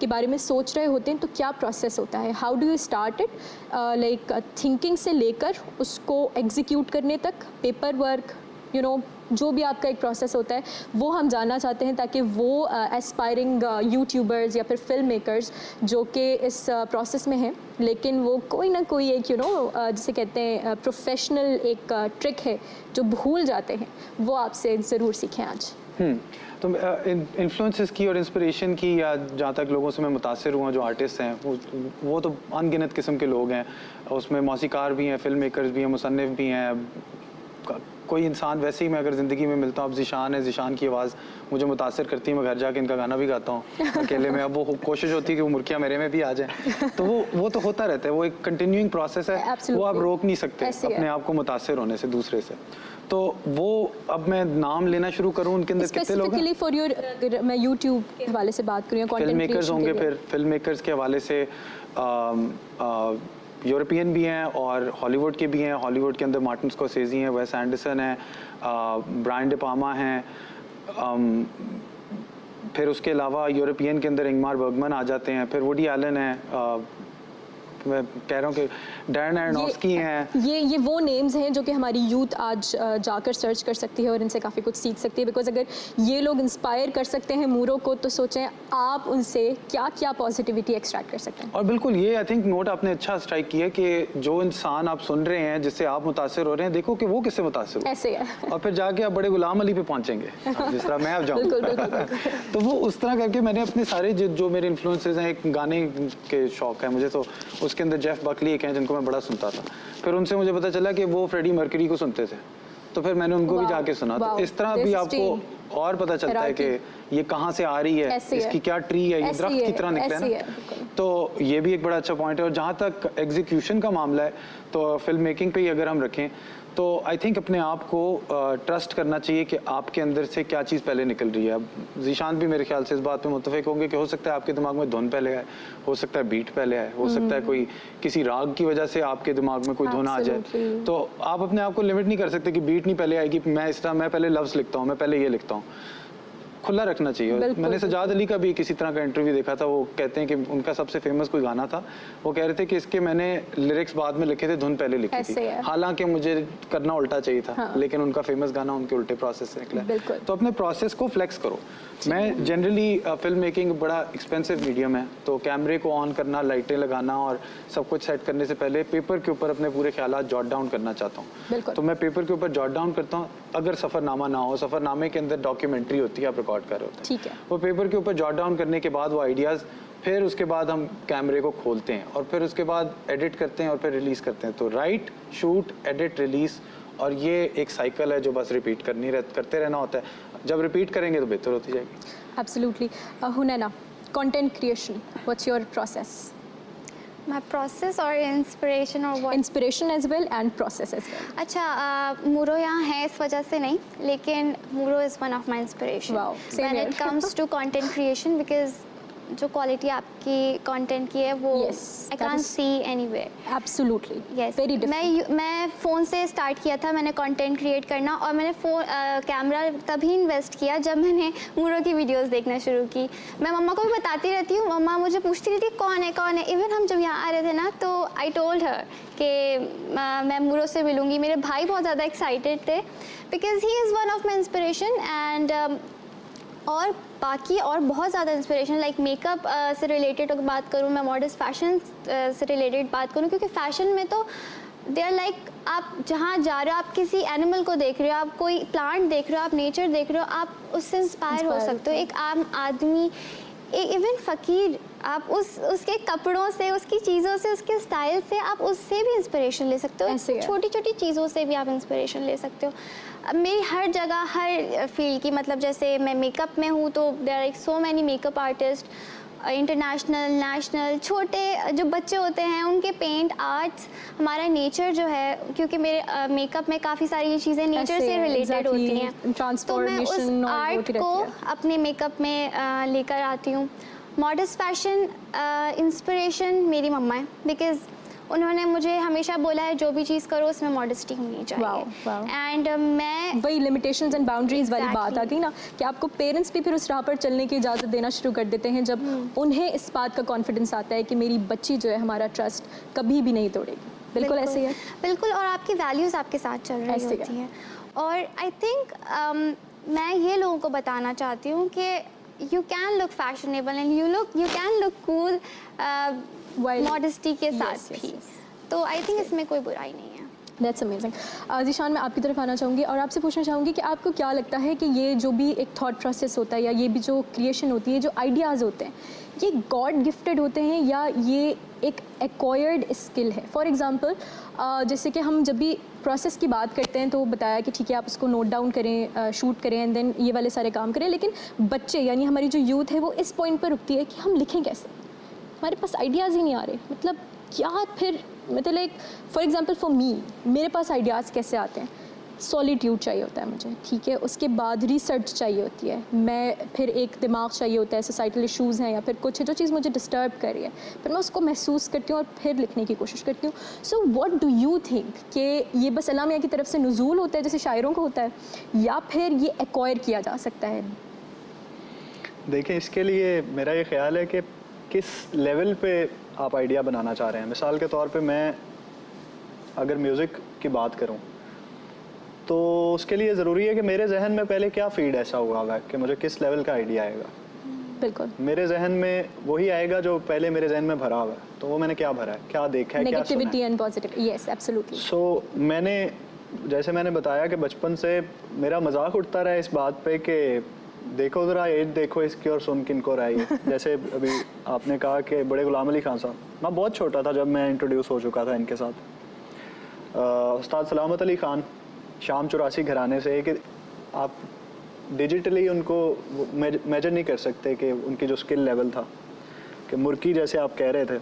के बारे में सोच रहे होते हैं, तो क्या प्रोसेस होता है? How do you start it, like thinking से लेकर उसको एग्जीक्यूट करने तक, पेपर वर्क, यू नो, जो भी आपका एक प्रोसेस होता है वो हम जानना चाहते हैं, ताकि वो एस्पायरिंग यूट्यूबर्स या फिर फिल्म मेकर्स जो कि इस प्रोसेस में हैं लेकिन वो कोई ना कोई एक जिसे कहते हैं प्रोफेशनल एक ट्रिक है जो भूल जाते हैं, वो आपसे ज़रूर सीखें आज। तो इन्फ्लुएंसेस की और इंस्पिरेशन की, या जहाँ तक लोगों से मैं मुतासिर हुआ जो आर्टिस्ट हैं, वो तो अनगिनत किस्म के लोग हैं। उसमें मौसीकार भी हैं, फिल्म मेकर्स भी हैं, मुसन्निफ भी हैं। कोई इंसान वैसे ही मैं अगर ज़िंदगी में मिलता हूँ, अब ज़ीशान है, ज़ीशान की आवाज़ मुझे मुतासिर करती है, मैं घर जाके इनका गाना भी गाता हूँ अकेले में। अब वो कोशिश होती है कि वो मुर्कियाँ मेरे में भी आ जाएँ, तो वो तो होता रहता है, वो एक कंटिन्यूइंग प्रोसेस है। Absolutely. वो आप रोक नहीं सकते अपने आप को मुतासिर होने से दूसरे से। तो वो अब मैं नाम लेना शुरू करूँ, उनके अंदर कितने लोग हैं? फॉर योर, अगर मैं यूट्यूब के हवाले से बात करूँ, फिल्म मेकर्स होंगे, फिर फिल्म मेकर्स के हवाले से यूरोपियन भी हैं और हॉलीवुड के भी हैं। हॉलीवुड के अंदर मार्टिन स्कॉर्सेज़ी हैं, वेस एंडरसन हैं, ब्रायन डे पामा हैं। फिर उसके अलावा यूरोपियन के अंदर इंगमार बर्गमन आ जाते हैं, फिर वुडी एलन है, मैं कह रहा हूँ कि डैरेन अरोनोफ्स्की हैं। ये वो नेम्स हैं जो कि हमारी यूथ आज जाकर सर्च कर सकती है और इनसे काफ़ी कुछ सीख सकती है। बिकॉज अगर ये लोग इंस्पायर कर सकते हैं मूरों को, तो सोचें आप उनसे क्या क्या पॉजिटिविटी एक्सट्रैक्ट कर सकते हैं। और बिल्कुल ये आई थिंक नोट आपने अच्छा स्ट्राइक किया कि जो इंसान आप सुन रहे हैं, जिससे आप मुतासिर हो रहे हैं, देखो कि वो किससे मुतासिर हो, ऐसे है। और फिर जाके आप बड़े गुलाम अली पे पहुंचेंगे जिस तरह मैं अब जाऊँ। तो वो उस तरह करके मैंने अपने सारे जो मेरे इन्फ्लुएंसेस हैं, एक गाने के शौक है मुझे, तो उसके अंदर जेफ बकली एक हैं जिनको मैं बड़ा सुनता था। फिर उनसे मुझे पता चला कि वो फ्रेडी मर्क्यूरी को सुनते थे, तो फिर मैंने उनको भी जाके सुना। तो इस तरह भी आपको और पता चलता है कि ये कहाँ से आ रही है, इसकी क्या ट्री है, ये दरख्त की तरह निकले ना। तो ये भी एक बड़ा अच्छा पॉइंट है। और जहाँ तक एग्जीक्यूशन का मामला है, तो फिल्म मेकिंग पे ही अगर हम रखें, तो आई थिंक अपने आप को ट्रस्ट करना चाहिए कि आपके अंदर से क्या चीज़ पहले निकल रही है। अब ज़ीशान भी मेरे ख्याल से इस बात पे मुत्तफ़िक होंगे कि हो सकता है आपके दिमाग में धुन पहले है, हो सकता है बीट पहले है, हो सकता है कोई किसी राग की वजह से आपके दिमाग में कोई धुन आ जाए। तो आप अपने आप को लिमिट नहीं कर सकते कि बीट नहीं पहले आएगी, मैं पहले लफ्ज़ लिखता हूँ, मैं पहले ये लिखता हूँ। खुला रखना चाहिए। मैंने सजाद अली का भी किसी तरह का इंटरव्यू देखा था, वो कहते हैं कि उनका सबसे फेमस कोई गाना था, वो कह रहे थे कि इसके मैंने लिरिक्स बाद में लिखे थे, धुन पहले लिखी थी, हालांकि मुझे करना उल्टा चाहिए था। हाँ। लेकिन उनका फेमस गाना उनके उल्टे प्रोसेस से निकला। तो अपने प्रोसेस को फ्लेक्स करो। मैं जनरली फिल्म मेकिंग बड़ा एक्सपेंसिव मीडियम है, तो कैमरे को ऑन करना, लाइटें लगाना और सब कुछ सेट करने से पहले पेपर के ऊपर अपने पूरे ख्यालात जॉट डाउन करना चाहता हूँ। तो मैं पेपर के ऊपर जॉट डाउन करता हूँ। अगर सफ़रनामा ना हो, सफ़रनामे के अंदर डॉक्यूमेंट्री होती है, आप रिकॉर्ड कर रहे होते हैं, ठीक है, वो पेपर के ऊपर जॉट डाउन करने के बाद वो आइडियाज़, फिर उसके बाद हम कैमरे को खोलते हैं और फिर उसके बाद एडिट करते हैं और फिर रिलीज़ करते हैं। तो राइट, शूट, एडिट, रिलीज़, और ये एक साइकिल है जो बस रिपीट करते रहना होता है। जब रिपीट करेंगे तो बेहतर होती जाएगी। Absolutely. Hunaina, content creation, what's your process? My process or inspiration or what? Inspiration as well and process as well. अच्छा, मूरो यहाँ है इस वजह से नहीं, लेकिन मूरो is one of my inspiration. Wow, same when here. it comes to content creation, because जो quality आपकी कंटेंट की है वो Yes, I that can't is- see anywhere. Absolutely yes, very different. मैं फ़ोन से स्टार्ट किया था, मैंने कंटेंट क्रिएट करना, और मैंने कैमरा तभी इन्वेस्ट किया जब मैंने मूरो की वीडियोस देखना शुरू की। मैं मम्मा को भी बताती रहती हूँ, मम्मा मुझे पूछती रहती कौन है। इवन हम जब यहाँ आ रहे थे ना, तो आई टोल्ड हर कि मैं मूरो से मिलूँगी। मेरे भाई बहुत ज़्यादा एक्साइटेड थे because he is one of my inspiration. And और बाकी और बहुत ज़्यादा इंस्पिरेशन लाइक मेकअप से रिलेटेड अगर बात करूँ, मैं मॉडर्न फैशन से रिलेटेड बात करूँ, क्योंकि फ़ैशन में तो दे आर लाइक आप जहाँ जा रहे हो, आप किसी एनिमल को देख रहे हो, आप कोई प्लांट देख रहे हो, आप नेचर देख रहे हो, आप उससे इंस्पायर हो सकते हो। एक आम आदमी, इवन फ़कीर, आप उसके कपड़ों से, उसकी चीज़ों से, उसके स्टाइल से आप उससे भी इंस्पिरेशन ले सकते ऐसे हो। है। छोटी छोटी चीज़ों से भी आप इंस्पिरेशन ले सकते हो। अब मेरी हर जगह, हर फील्ड की, मतलब जैसे मैं मेकअप में हूँ तो there are so many makeup artist, international, national. छोटे जो बच्चे होते हैं उनके पेंट आर्ट्स, हमारा नेचर जो है, क्योंकि मेरे मेकअप में काफ़ी सारी ये चीज़ें नेचर से रिलेटेड होती हैं, तो मैं उस ट्रांसफॉर्मेशन आर्ट को अपने मेकअप में लेकर आती हूँ। मॉडर्न फैशन इंस्पिरेशन मेरी मम्मा है, बिकॉज उन्होंने मुझे हमेशा बोला है जो भी चीज़ करो उसमें मॉडेस्टी होनी Wow, चाहिए। wow. एंड मैं वही लिमिटेशंस एंड बाउंड्रीज वाली बात Exactly. आ गई ना, कि आपको पेरेंट्स भी फिर उस राह पर चलने की इजाज़त देना शुरू कर देते हैं जब उन्हें इस बात का कॉन्फिडेंस आता है कि मेरी बच्ची जो है हमारा ट्रस्ट कभी भी नहीं तोड़ेगी। बिल्कुल ऐसे ही है। बिल्कुल, और आपकी वैल्यूज़ आपके साथ चल रही ऐसे ही होती हैं। और आई थिंक मैं ये लोगों को बताना चाहती हूँ कि you can look fashionable and you can look cool modesty के साथ yes, भी। yes. तो आई थिंक इसमें कोई बुराई नहीं है। That's amazing. ज़ीशान, मैं आपकी तरफ आना चाहूँगी और आपसे पूछना चाहूँगी कि आपको क्या लगता है कि ये जो भी एक थॉट प्रोसेस होता है, या ये भी जो क्रिएशन होती है, जो आइडियाज़ होते हैं, ये गॉड गिफ्टेड होते हैं या ये एक एक्वायर्ड स्किल है? फॉर एग्ज़ाम्पल, जैसे कि हम जब भी प्रोसेस की बात करते हैं तो बताया कि ठीक है आप उसको नोट डाउन करें, शूट करें एंड देन ये वाले सारे काम करें, लेकिन बच्चे यानी हमारी जो यूथ है वो इस पॉइंट पर रुकती है कि हम लिखें कैसे, हमारे पास आइडियाज़ ही नहीं आ रहे। मतलब क्या फिर, मतलब like for example for me, मेरे पास आइडियाज़ कैसे आते हैं? सॉलिट्यूड चाहिए होता है मुझे, ठीक है, उसके बाद रिसर्च चाहिए होती है, मैं फिर एक दिमाग चाहिए होता है, सोसाइटल इशूज़ हैं या फिर कुछ है जो चीज़ मुझे डिस्टर्ब कर रही है, फिर मैं उसको महसूस करती हूँ और फिर लिखने की कोशिश करती हूँ। So what do you think कि ये बस अल्लाह मियां की तरफ से नुज़ूल होता है जैसे शायरों को होता है, या फिर ये एक्वायर किया जा सकता है? देखिए, इसके लिए मेरा ये ख्याल है कि किस लेवल पे आप आइडिया बनाना चाह रहे हैं। मिसाल के तौर पे मैं अगर म्यूज़िक की बात करूं तो उसके लिए ज़रूरी है कि मेरे जहन में पहले क्या फीड ऐसा हुआ है कि मुझे किस लेवल का आइडिया आएगा। बिल्कुल। मेरे जहन में वही आएगा जो पहले मेरे जहन में भरा हुआ है, तो वो मैंने क्या भरा है, क्या देखा है, क्या सुना नेगेटिविटी है। And positive, yes absolutely. So जैसे मैंने बताया कि बचपन से मेरा मजाक उठता रहा इस बात पे कि देखो ज़रा एज देखो इसकी और सुन किनको रहा है। जैसे अभी आपने कहा कि बड़े गुलाम अली खान साहब, मैं बहुत छोटा था जब मैं इंट्रोड्यूस हो चुका था इनके साथ। उस्ताद सलामत अली खान शाम 84 घराने से, कि आप डिजिटली उनको मेजर नहीं कर सकते कि उनकी जो स्किल लेवल था, कि मुर्की जैसे आप कह रहे थे,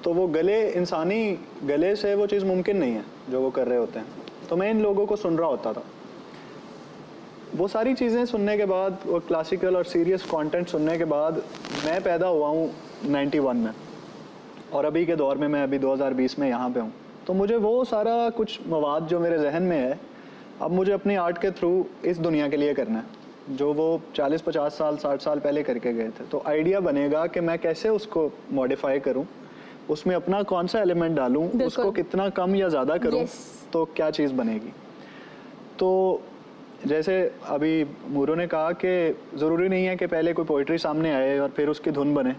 तो वो इंसानी गले से वो चीज़ मुमकिन नहीं है जो वो कर रहे होते हैं। तो मैं इन लोगों को सुन रहा होता था। वो सारी चीज़ें सुनने के बाद और क्लासिकल और सीरियस कंटेंट सुनने के बाद मैं पैदा हुआ हूँ 91 में, और अभी के दौर में मैं अभी 2020 में यहाँ पे हूँ। तो मुझे वो सारा कुछ मवाद जो मेरे जहन में है, अब मुझे अपनी आर्ट के थ्रू इस दुनिया के लिए करना है जो वो 40-50 साल 60 साल पहले करके गए थे। तो आइडिया बनेगा कि मैं कैसे उसको मॉडिफाई करूँ, उसमें अपना कौन सा एलिमेंट डालूँ, उसको कितना कम या ज़्यादा करूँ, तो क्या चीज़ बनेगी। तो जैसे अभी मूरो ने कहा कि ज़रूरी नहीं है कि पहले कोई पोइट्री सामने आए और फिर उसकी धुन बने।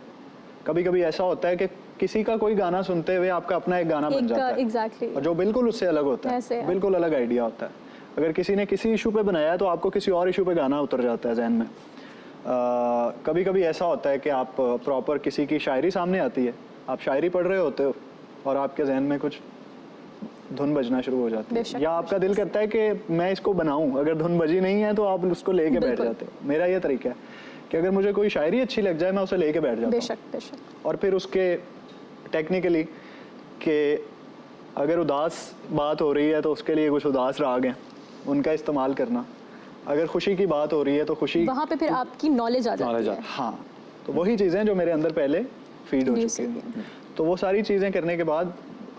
कभी कभी ऐसा होता है कि किसी का कोई गाना सुनते हुए आपका अपना एक गाना बन जाता है, एग्जैक्टली, और जो बिल्कुल उससे अलग होता है, बिल्कुल अलग आइडिया होता है। अगर किसी ने किसी इशू पे बनाया है तो आपको किसी और इशू पे गाना उतर जाता है जहन में। कभी कभी ऐसा होता है कि आप प्रॉपर किसी की शायरी सामने आती है, आप शायरी पढ़ रहे होते हो और आपके जहन में कुछ धुन बजना शुरू हो जाती है, या आपका दिल करता है कि मैं इसको बनाऊं, अगर धुन बजी नहीं है तो आप उसको लेके बैठ जाते हो। मेरा ये तरीका है कि अगर मुझे कोई शायरी अच्छी लग जाए मैं उसे लेके बैठ जाता हूँ। बेशक। और फिर उसके टेक्निकली कि अगर उदास बात हो रही है तो उसके लिए कुछ उदास राग हैं, उनका इस्तेमाल करना। अगर खुशी की बात हो रही है तो खुशी, वहाँ पे फिर आपकी नॉलेज आ जाती है। हाँ, तो वही चीज़ें जो मेरे अंदर पहले फीड हो New चुकी Sylvia. हैं। तो वो सारी चीज़ें करने के बाद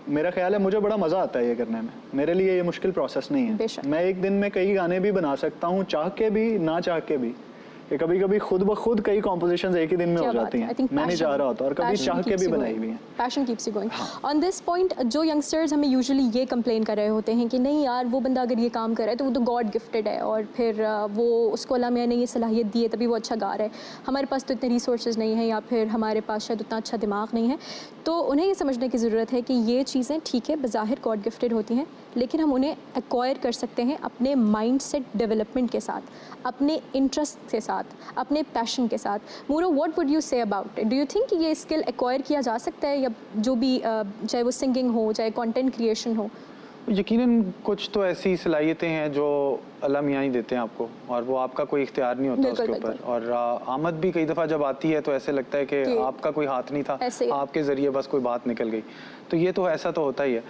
मेरा ख्याल है मुझे बड़ा मज़ा आता है ये करने में। मेरे लिए ये मुश्किल प्रोसेस नहीं है। बेशक। मैं एक दिन में कई गाने भी बना सकता हूँ, चाह के भी ना चाह के भी। कि कभी कभी खुद ब खुद कई कॉम्पोजिशंस एक ही दिन में हो जाती हैं, मैं नहीं चाह रहा होता, और कभी चाह के भी बनाई हुई हैं। Passion keeps you going. On this point जो यंगस्टर्स हमें यूजुअली ये कंप्लेन कर रहे होते हैं कि नहीं यार वो बंदा अगर ये काम कर रहा है तो वो तो गॉड गिफ्टेड है, और फिर वो उसको अल्लाह मियां ने ये सलाहियत दी है तभी वो अच्छा गा रहा है, हमारे पास तो इतने रिसोर्सेज नहीं हैं या फिर हमारे पास शायद उतना अच्छा दिमाग नहीं है। तो उन्हें ये समझने की ज़रूरत है कि ये चीज़ें ठीक है बज़ाहिर गॉड गिफ्टेड होती हैं, लेकिन हम उन्हें एक्वायर कर सकते हैं अपने माइंड सेट डेवलपमेंट के साथ, अपने इंटरेस्ट के साथ, अपने पैशन के साथ। Muro, what would you say about it? Do you think ये स्किल एक्वायर किया जा सकता है, या जो भी चाहे वो सिंगिंग हो, चाहे कंटेंट क्रिएशन हो? यकीनन कुछ तो ऐसी सलाहियतें हैं जो अल्लाह मियाँ ही देते हैं आपको, और वो आपका कोई इख्तियार नहीं होता बिल्कुल, उसके ऊपर। बिल्कुल। और आमद भी कई दफ़ा जब आती है तो ऐसे लगता है कि आपका कोई हाथ नहीं था, ऐसे ही। आपके ज़रिए बस कोई बात निकल गई। तो ये तो ऐसा तो होता ही है,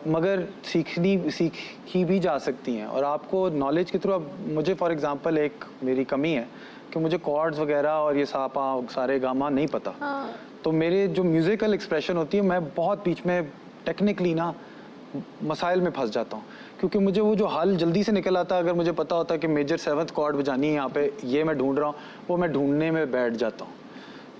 मगर सीखी भी जा सकती हैं। और आपको नॉलेज के थ्रू, अब मुझे फॉर एग्ज़ाम्पल एक मेरी कमी है कि मुझे कॉर्ड्स वगैरह और ये सापा सारे गामा नहीं पता। हाँ। तो मेरे जो म्यूज़िकल एक्सप्रेशन होती है, मैं बहुत बीच में टेक्निकली ना मसाइल में फंस जाता हूँ, क्योंकि मुझे वो जो हल जल्दी से निकल आता है। अगर मुझे पता होता है कि मेजर 7th कॉर्ड बजानी है यहाँ पे, ये मैं ढूंढ रहा हूँ, वो मैं ढूंढने में बैठ जाता हूँ।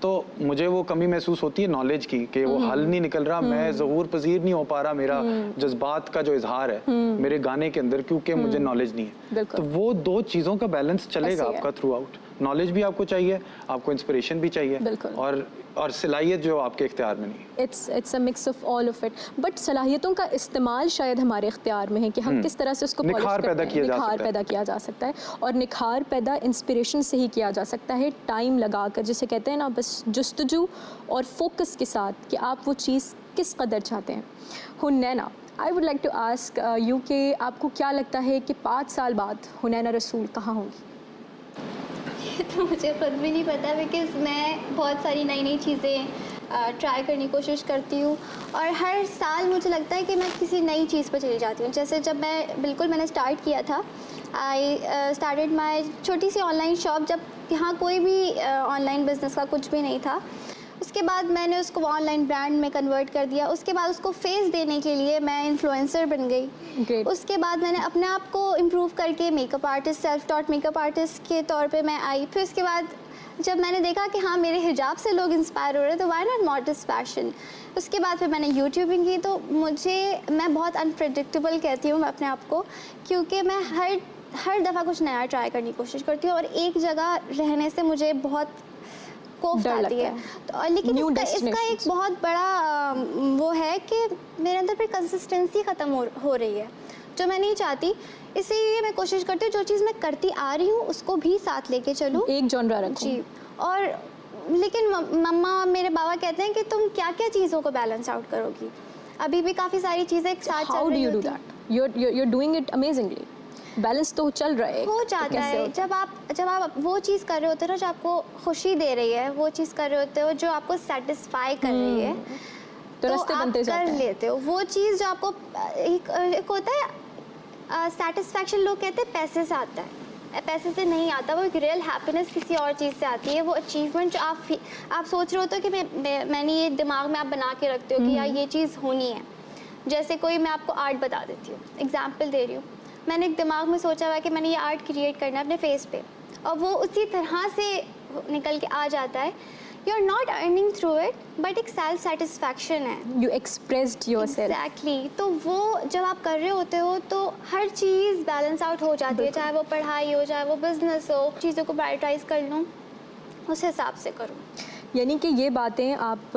तो मुझे वो कमी महसूस होती है नॉलेज की, कि वो हल नहीं निकल रहा, मैं ज़हूर पजीर नहीं हो पा रहा, मेरा जज्बात का जो इजहार है मेरे गाने के अंदर, क्योंकि मुझे नॉलेज नहीं है। बिल्कुल। तो वो दो चीज़ों का बैलेंस चलेगा ऐसे ही है। आपका थ्रू आउट। नॉलेज भी आपको चाहिए, आपको इंस्पिरेशन भी चाहिए, बिल्कुल। और सलाहियत जो आपके इख्तियार में नहीं है। It's a mix of all of it. But सलाहियतों का इस्तेमाल शायद हमारे इख्तियार में है कि हम किस तरह से उसको polish निखार करते पैदा हैं। किया जा निखार सकता है। पैदा किया जा सकता है, और निखार पैदा इंस्पिरेशन से ही किया जा सकता है, टाइम लगाकर, जिसे कहते हैं ना बस जुस्तजू और फोकस के साथ कि आप वो चीज़ किस कदर चाहते हैं। Hunaina, I would like to ask you कि आपको क्या लगता है कि 5 साल बाद हुनैना रसूल कहाँ होंगी? तो मुझे खुद भी नहीं पता, बिकॉज़ मैं बहुत सारी नई नई चीज़ें ट्राई करने की कोशिश करती हूँ, और हर साल मुझे लगता है कि मैं किसी नई चीज़ पर चली जाती हूँ। जैसे जब मैंने स्टार्ट किया था, आई स्टार्टेड माई छोटी सी ऑनलाइन शॉप, जब यहाँ कोई भी ऑनलाइन बिजनेस का कुछ भी नहीं था। उसके बाद मैंने उसको ऑनलाइन ब्रांड में कन्वर्ट कर दिया। उसके बाद उसको फेस देने के लिए मैं इन्फ्लुएंसर बन गई। Great. उसके बाद मैंने अपने आप को इम्प्रूव करके makeup artist, self taught makeup artist के तौर पे मैं आई। फिर उसके बाद जब मैंने देखा कि हाँ मेरे हिजाब से लोग इंस्पायर हो रहे हैं, तो वाई नॉट मॉडर्न फैशन। उसके बाद फिर मैंने यूट्यूबिंग की। तो मैं बहुत अनप्रेडिक्टेबल कहती हूँ अपने आप को, क्योंकि मैं हर दफ़ा कुछ नया ट्राई करने की कोशिश करती हूँ, और एक जगह रहने से मुझे बहुत कोफ्त डर आती लगता है। तो लेकिन New इसका एक destinations. बहुत बड़ा वो है कि मेरे अंदर फिर कंसिस्टेंसी ख़त्म हो रही है, जो मैं नहीं चाहती। इसीलिए मैं कोशिश करती हूँ जो चीज़ मैं करती आ रही हूँ उसको भी साथ लेके चलूँ। एक जॉनरा रखो। जी। और लेकिन मम्मा मेरे बाबा कहते हैं कि तुम क्या क्या चीज़ों को बैलेंस आउट करोगी, अभी भी काफ़ी सारी चीज़ें एक साथ हाउ चल डू रही यू डू होती हैं। That? you're doing it amazingly. Balance तो चल रहा है, हो तो जाता कैसे है होता जब आप वो चीज़ कर रहे होते हो ना जो आपको खुशी दे रही है, वो चीज़ कर रहे होते हो जो आपको सेटिस्फाई कर रही है, तो रास्ते आप बनते जाते कर हैं। लेते हो वो चीज़ जो आपको एक होता है सेटिस्फैक्शन। लोग कहते हैं पैसे से आता है, पैसे से नहीं आता। वो एक रियल हैप्पीनेस किसी और चीज़ से आती है। वो अचीवमेंट जो आप सोच रहे होते हो कि मैंने ये दिमाग में आप बना के रखते हो कि यार ये चीज़ होनी है। जैसे कोई, मैं आपको आर्ट बता देती हूँ, एग्जाम्पल दे रही हूँ। मैंने एक दिमाग में सोचा हुआ कि मैंने ये आर्ट क्रिएट करना है अपने फेस पे, और वो उसी तरह से निकल के आ जाता है। You are not earning through it, but एक सेल्फ सेटिस्फैक्शन है। You expressed yourself. एग्जैक्टली। तो वो जब आप कर रहे होते हो तो हर चीज़ बैलेंस आउट हो जाती है, चाहे वो पढ़ाई हो, चाहे वो बिजनेस हो। चीज़ों को प्रायोरिटाइज कर लूँ, उस हिसाब से करूँ। यानी कि ये बातें आप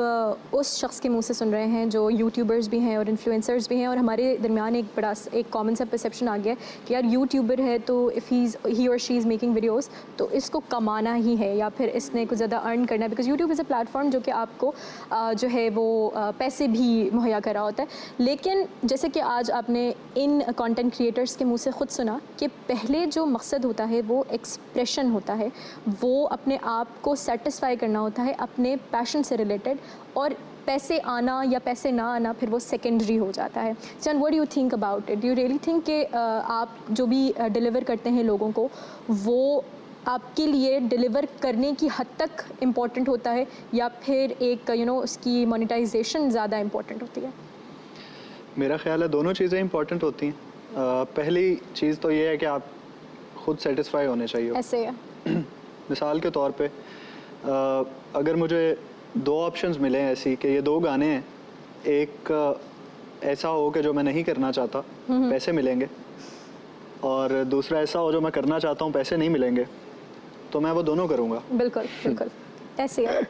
उस शख्स के मुंह से सुन रहे हैं जो यूट्यूबर्स भी हैं और इन्फ्लुएंसर्स भी हैं, और हमारे दरमियान एक कॉमन सा परसेप्शन आ गया है कि यार यूट्यूबर है तो इफ़ ही और शी इज़ मेकिंग वीडियोस तो इसको कमाना ही है, या फिर इसने कुछ ज़्यादा अर्न करना है, because YouTube is a platform जो कि आपको जो है वो पैसे भी मुहैया करा होता है। लेकिन जैसे कि आज आपने इन कंटेंट क्रिएटर्स के मुँह से ख़ुद सुना कि पहले जो मकसद होता है वो एक्सप्रेशन होता है, वो अपने आप को सेटिस्फाई करना होता है अपने पैशन से रिलेटेड, और पैसे आना या पैसे ना आना फिर वो सेकेंडरी हो जाता है। Chain, what do you think about it? Do you really think कि आप जो भी डिलीवर करते हैं लोगों को वो आपके लिए डिलीवर करने की हद तक इम्पोर्टेंट होता है या फिर एक उसकी मोनेटाइजेशन ज़्यादा इम्पोर्टेंट होती है? मेरा ख्याल है दोनों चीज़ें इंपॉर्टेंट होती हैं। पहली चीज़ तो ये है कि आप खुद सेटिस्फाई होने चाहिए। ऐसे है। मिसाल के तौर पे अगर मुझे 2 ऑप्शंस मिले हैं ऐसी कि ये 2 गाने हैं, एक ऐसा हो कि जो मैं नहीं करना चाहता, पैसे मिलेंगे, और दूसरा ऐसा हो जो मैं करना चाहता हूँ, पैसे नहीं मिलेंगे, तो मैं वो दोनों करूँगा। बिल्कुल बिल्कुल ऐसे है।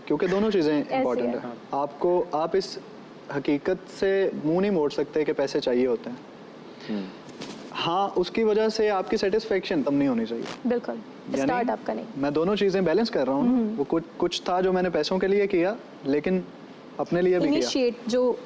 क्योंकि दोनों चीज़ें इंपॉर्टेंट है। हैं। आप इस हकीकत से मुंह नहीं मोड़ सकते कि पैसे चाहिए होते हैं। हाँ, उसकी वजह से आपकी सेटिस्फेक्शन कम नहीं होनी चाहिए। बिल्कुल, स्टार्ट आपका नहीं। मैं दोनों चीज़ें बैलेंस कर रहा हूँ। वो कुछ था जो मैंने पैसों के लिए किया, लेकिन अपने लिए भी किया। इनिशिएट जो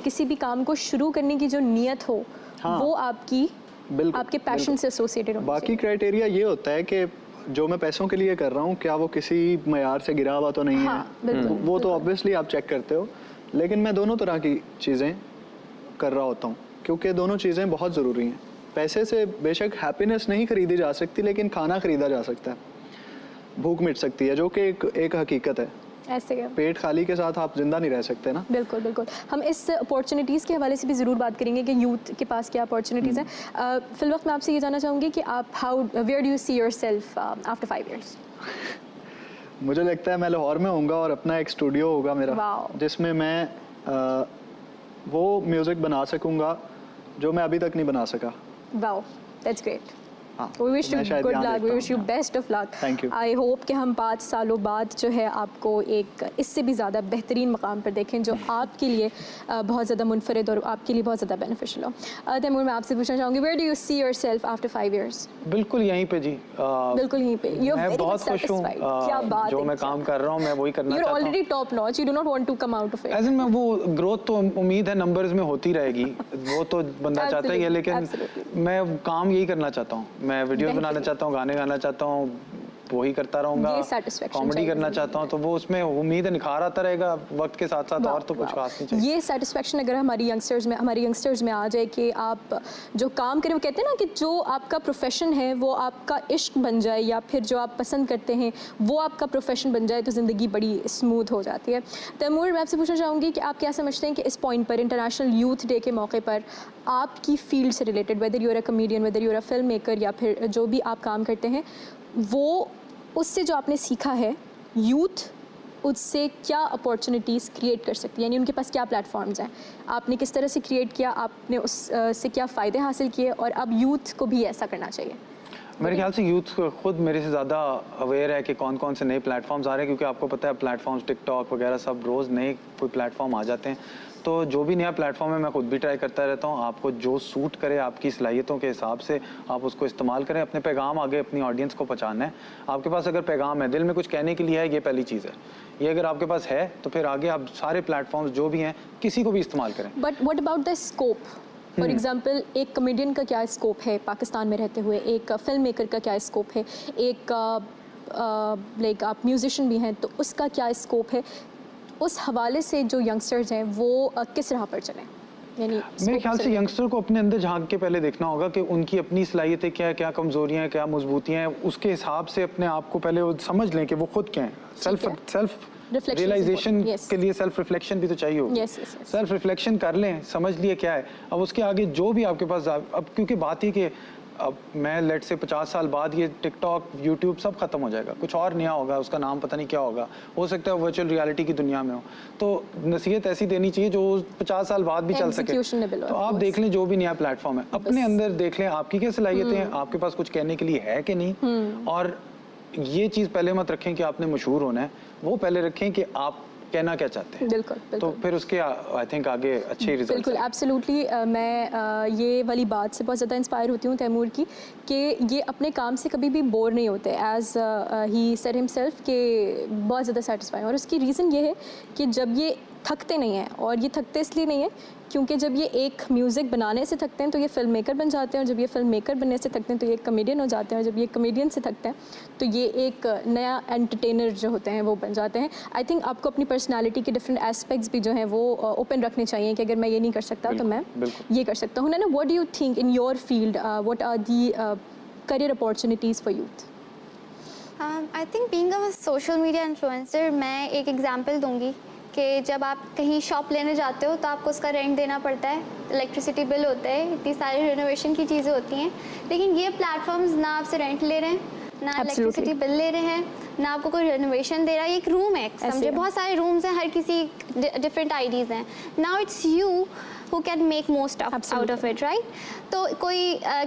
किसी भी काम को शुरू करने की जो नियत हो, हाँ, वो आपकी बिल्कुल, आपके पैशन से एसोसिएटेड होनी बाकी क्राइटेरिया ये होता है कि जो मैं पैसों के लिए कर रहा हूँ, क्या वो किसी मयार से गिरा हुआ तो नहीं हाँ, है। बिल्कुल, वो तो ऑब्वियसली आप चेक करते हो, लेकिन मैं दोनों तरह की चीज़ें कर रहा होता हूँ, क्योंकि दोनों चीज़ें बहुत ज़रूरी हैं। पैसे से बेशक हैप्पीनेस नहीं खरीदी जा सकती, लेकिन खाना खरीदा जा सकता है, भूख मिट सकती है, जो कि एक हकीकत है। ऐसे है। पेट खाली के साथ आप जिंदा नहीं रह सकते ना। बिल्कुल बिल्कुल। हम इस अपॉर्चुनिटीज़ के हवाले से भी ज़रूर बात करेंगे कि यूथ के पास क्या अपॉर्चुनिटीज़ हैं। फिल वक्त मैं आपसे ये जानना चाहूँगी कि आप where do you see yourself after 5 years? मुझे लगता है मैं लाहौर में होऊंगा और अपना एक स्टूडियो होगा मेरा, Wow. जिसमें मैं वो म्यूज़िक बना सकूंगा जो मैं अभी तक नहीं बना सका। Wow, that's great. हाँ, We wish मैं you शायद good ध्यान luck. We देता wish you हूँ। best of luck. Thank you. I hope कि हम 5 सालों बाद जो है आपको एक इससे भी ज़्यादा बेहतरीन मकाम पर देखें जो आपके लिए बहुत ज़्यादा मुनफरिद और आपके लिए बहुत ज़्यादा बेनिफिशियल हो। तैमूर, मैं आपसे पूछना चाहूँगी, where do you see yourself after 5 years? बिल्कुल यहीं पे जी। बिल्कुल यहीं पे। You're मैं very बहुत much खुश हूँ। satisfied. क्या बात जो है, मैं क्या काम कर रहा हूँ मैं वही करना You're चाहता हूँ। already top notch. You do not want to come out of it. ऐसे में वो ग्रोथ तो उम्मीद है नंबर्स में होती रहेगी, वो तो बंदा चाहता ही है, लेकिन Absolutely. मैं काम यही करना चाहता हूँ। मैं वीडियोस बनाना चाहता हूँ, गाने गाना चाहता हूँ, वही करता रहूँगा, ये satisfaction कॉमेडी चाहिए करना ज़िंदगी चाहता हूँ, तो वो उसमें उम्मीद है निखार आता रहेगा वक्त के साथ साथ, और तो कुछ खास नहीं चाहिए। ये सेटिस्फेक्शन अगर हमारे यंगस्टर्स में आ जाए कि आप जो काम करें, वो कहते हैं ना कि जो आपका प्रोफेशन है वो आपका इश्क बन जाए, या फिर जो आप पसंद करते हैं वो आपका प्रोफेशन बन जाए, तो ज़िंदगी बड़ी स्मूथ हो जाती है। तैमूर, मैं आपसे पूछना चाहूँगी कि आप क्या समझते हैं कि इस पॉइंट पर, इंटरनेशनल यूथ डे के मौके पर, आपकी फील्ड से related, whether you are a comedian, whether you are a film maker, या फिर जो भी आप काम करते हैं, वो उससे जो आपने सीखा है, यूथ उससे क्या अपॉर्चुनिटीज़ क्रिएट कर सकती है, यानी उनके पास क्या प्लेटफॉर्म्स हैं, आपने किस तरह से क्रिएट किया, आपने उस से क्या फ़ायदे हासिल किए, और अब यूथ को भी ऐसा करना चाहिए? मेरे ख्याल से यूथ खुद मेरे से ज़्यादा अवेयर है कि कौन कौन से नए प्लेटफॉर्म्स आ रहे हैं, क्योंकि आपको पता है प्लेटफॉर्म्स टिकटॉक वगैरह सब रोज़ नए कोई प्लेटफॉर्म आ जाते हैं। तो जो भी नया प्लेटफॉर्म है मैं खुद भी ट्राई करता रहता हूँ। आपको जो सूट करे आपकी सलाहियतों के हिसाब से आप उसको इस्तेमाल करें, अपने पैगाम आगे अपनी ऑडियंस को पहुँचाना है। आपके पास अगर पैगाम है, दिल में कुछ कहने के लिए है, ये पहली चीज़ है। ये अगर आपके पास है तो फिर आगे आप सारे प्लेटफॉर्म्स जो भी हैं किसी को भी इस्तेमाल करें। But what about the scope? For example, एक कॉमेडियन का क्या स्कोप है पाकिस्तान में रहते हुए, एक फिल्म मेकर का क्या स्कोप है, एक लाइक आप म्यूजिशियन भी हैं तो उसका क्या स्कोप है? उस हवाले से जो यंगस्टर्स हैं वो किस राह पर चलें? यानी मेरे ख्याल से यंगस्टर को अपने अंदर झांक के पहले देखना होगा कि उनकी अपनी सलाहियतें क्या है, क्या कमज़ोरियाँ हैं, क्या मजबूतियाँ हैं, उसके हिसाब से अपने आप को पहले वो समझ लें कि वो खुद क्या हैं। सेल्फ रियलाइजेशन के लिए सेल्फ रिफ्लेक्शन भी तो चाहिए होगी। सेल्फ रिफ्लेक्शन कर लें, समझ लिए क्या है, अब उसके आगे जो भी आपके पास अब क्योंकि बात ही कि अब मैं लेट से 50 साल बाद ये टिकटॉक, यूट्यूब सब खत्म हो जाएगा, कुछ और नया होगा, उसका नाम पता नहीं क्या होगा, हो सकता है वर्चुअल रियलिटी की दुनिया में हो। तो नसीहत ऐसी देनी चाहिए जो 50 साल बाद भी चल सके। तो आप देख लें जो भी नया प्लेटफॉर्म है, अपने अंदर देख लें आपकी क्या सलाहियतें हैं, आपके पास कुछ कहने के लिए है कि नहीं, और ये चीज़ पहले मत रखें कि आपने मशहूर होना है, वो पहले रखें कि आप कहना क्या चाहते हैं। बिल्कुल। तो फिर उसके आई थिंक आगे अच्छे रिजल्ट। बिल्कुल, एब्सोल्युटली। मैं ये वाली बात से बहुत ज़्यादा इंस्पायर होती हूँ तैमूर की, कि ये अपने काम से कभी भी बोर नहीं होते। एज ही सेड हिमसेल्फ के बहुत ज़्यादा सेटिस्फाइंग, और उसकी रीज़न ये है कि जब ये थकते नहीं हैं, और ये थकते इसलिए नहीं है क्योंकि जब ये एक म्यूज़िक बनाने से थकते हैं तो ये फिल्म मेकर बन जाते हैं, और जब ये फिल्म मेकर बनने से थकते हैं तो ये कमेडियन हो जाते हैं, और जब ये कमेडियन से थकते हैं तो ये एक नया एंटरटेनर जो होते हैं वो बन जाते हैं। आई थिंक आपको अपनी पर्सनालिटी के डिफरेंट एस्पेक्ट्स भी जो हैं वो ओपन रखने चाहिए कि अगर मैं ये नहीं कर सकता तो मैं ये कर सकता हूँ ना। What do you think in your field, what are the career opportunities for youth? I think being a social media influencer, मैं एक एग्जांपल दूंगी कि जब आप कहीं शॉप लेने जाते हो तो आपको उसका रेंट देना पड़ता है, इलेक्ट्रिसिटी बिल होता है, इतनी सारी रिनोवेशन की चीज़ें होती हैं, लेकिन ये प्लेटफॉर्म्स ना आपसे रेंट ले रहे हैं, ना इलेक्ट्रिसिटी बिल ले रहे हैं, ना आपको कोई रिनोवेशन दे रहा है। एक रूम है, समझे, बहुत सारे रूम्स हैं, हर किसी डिफरेंट आईडीज़ हैं। Now it's you who can make most out of it, right? तो कोई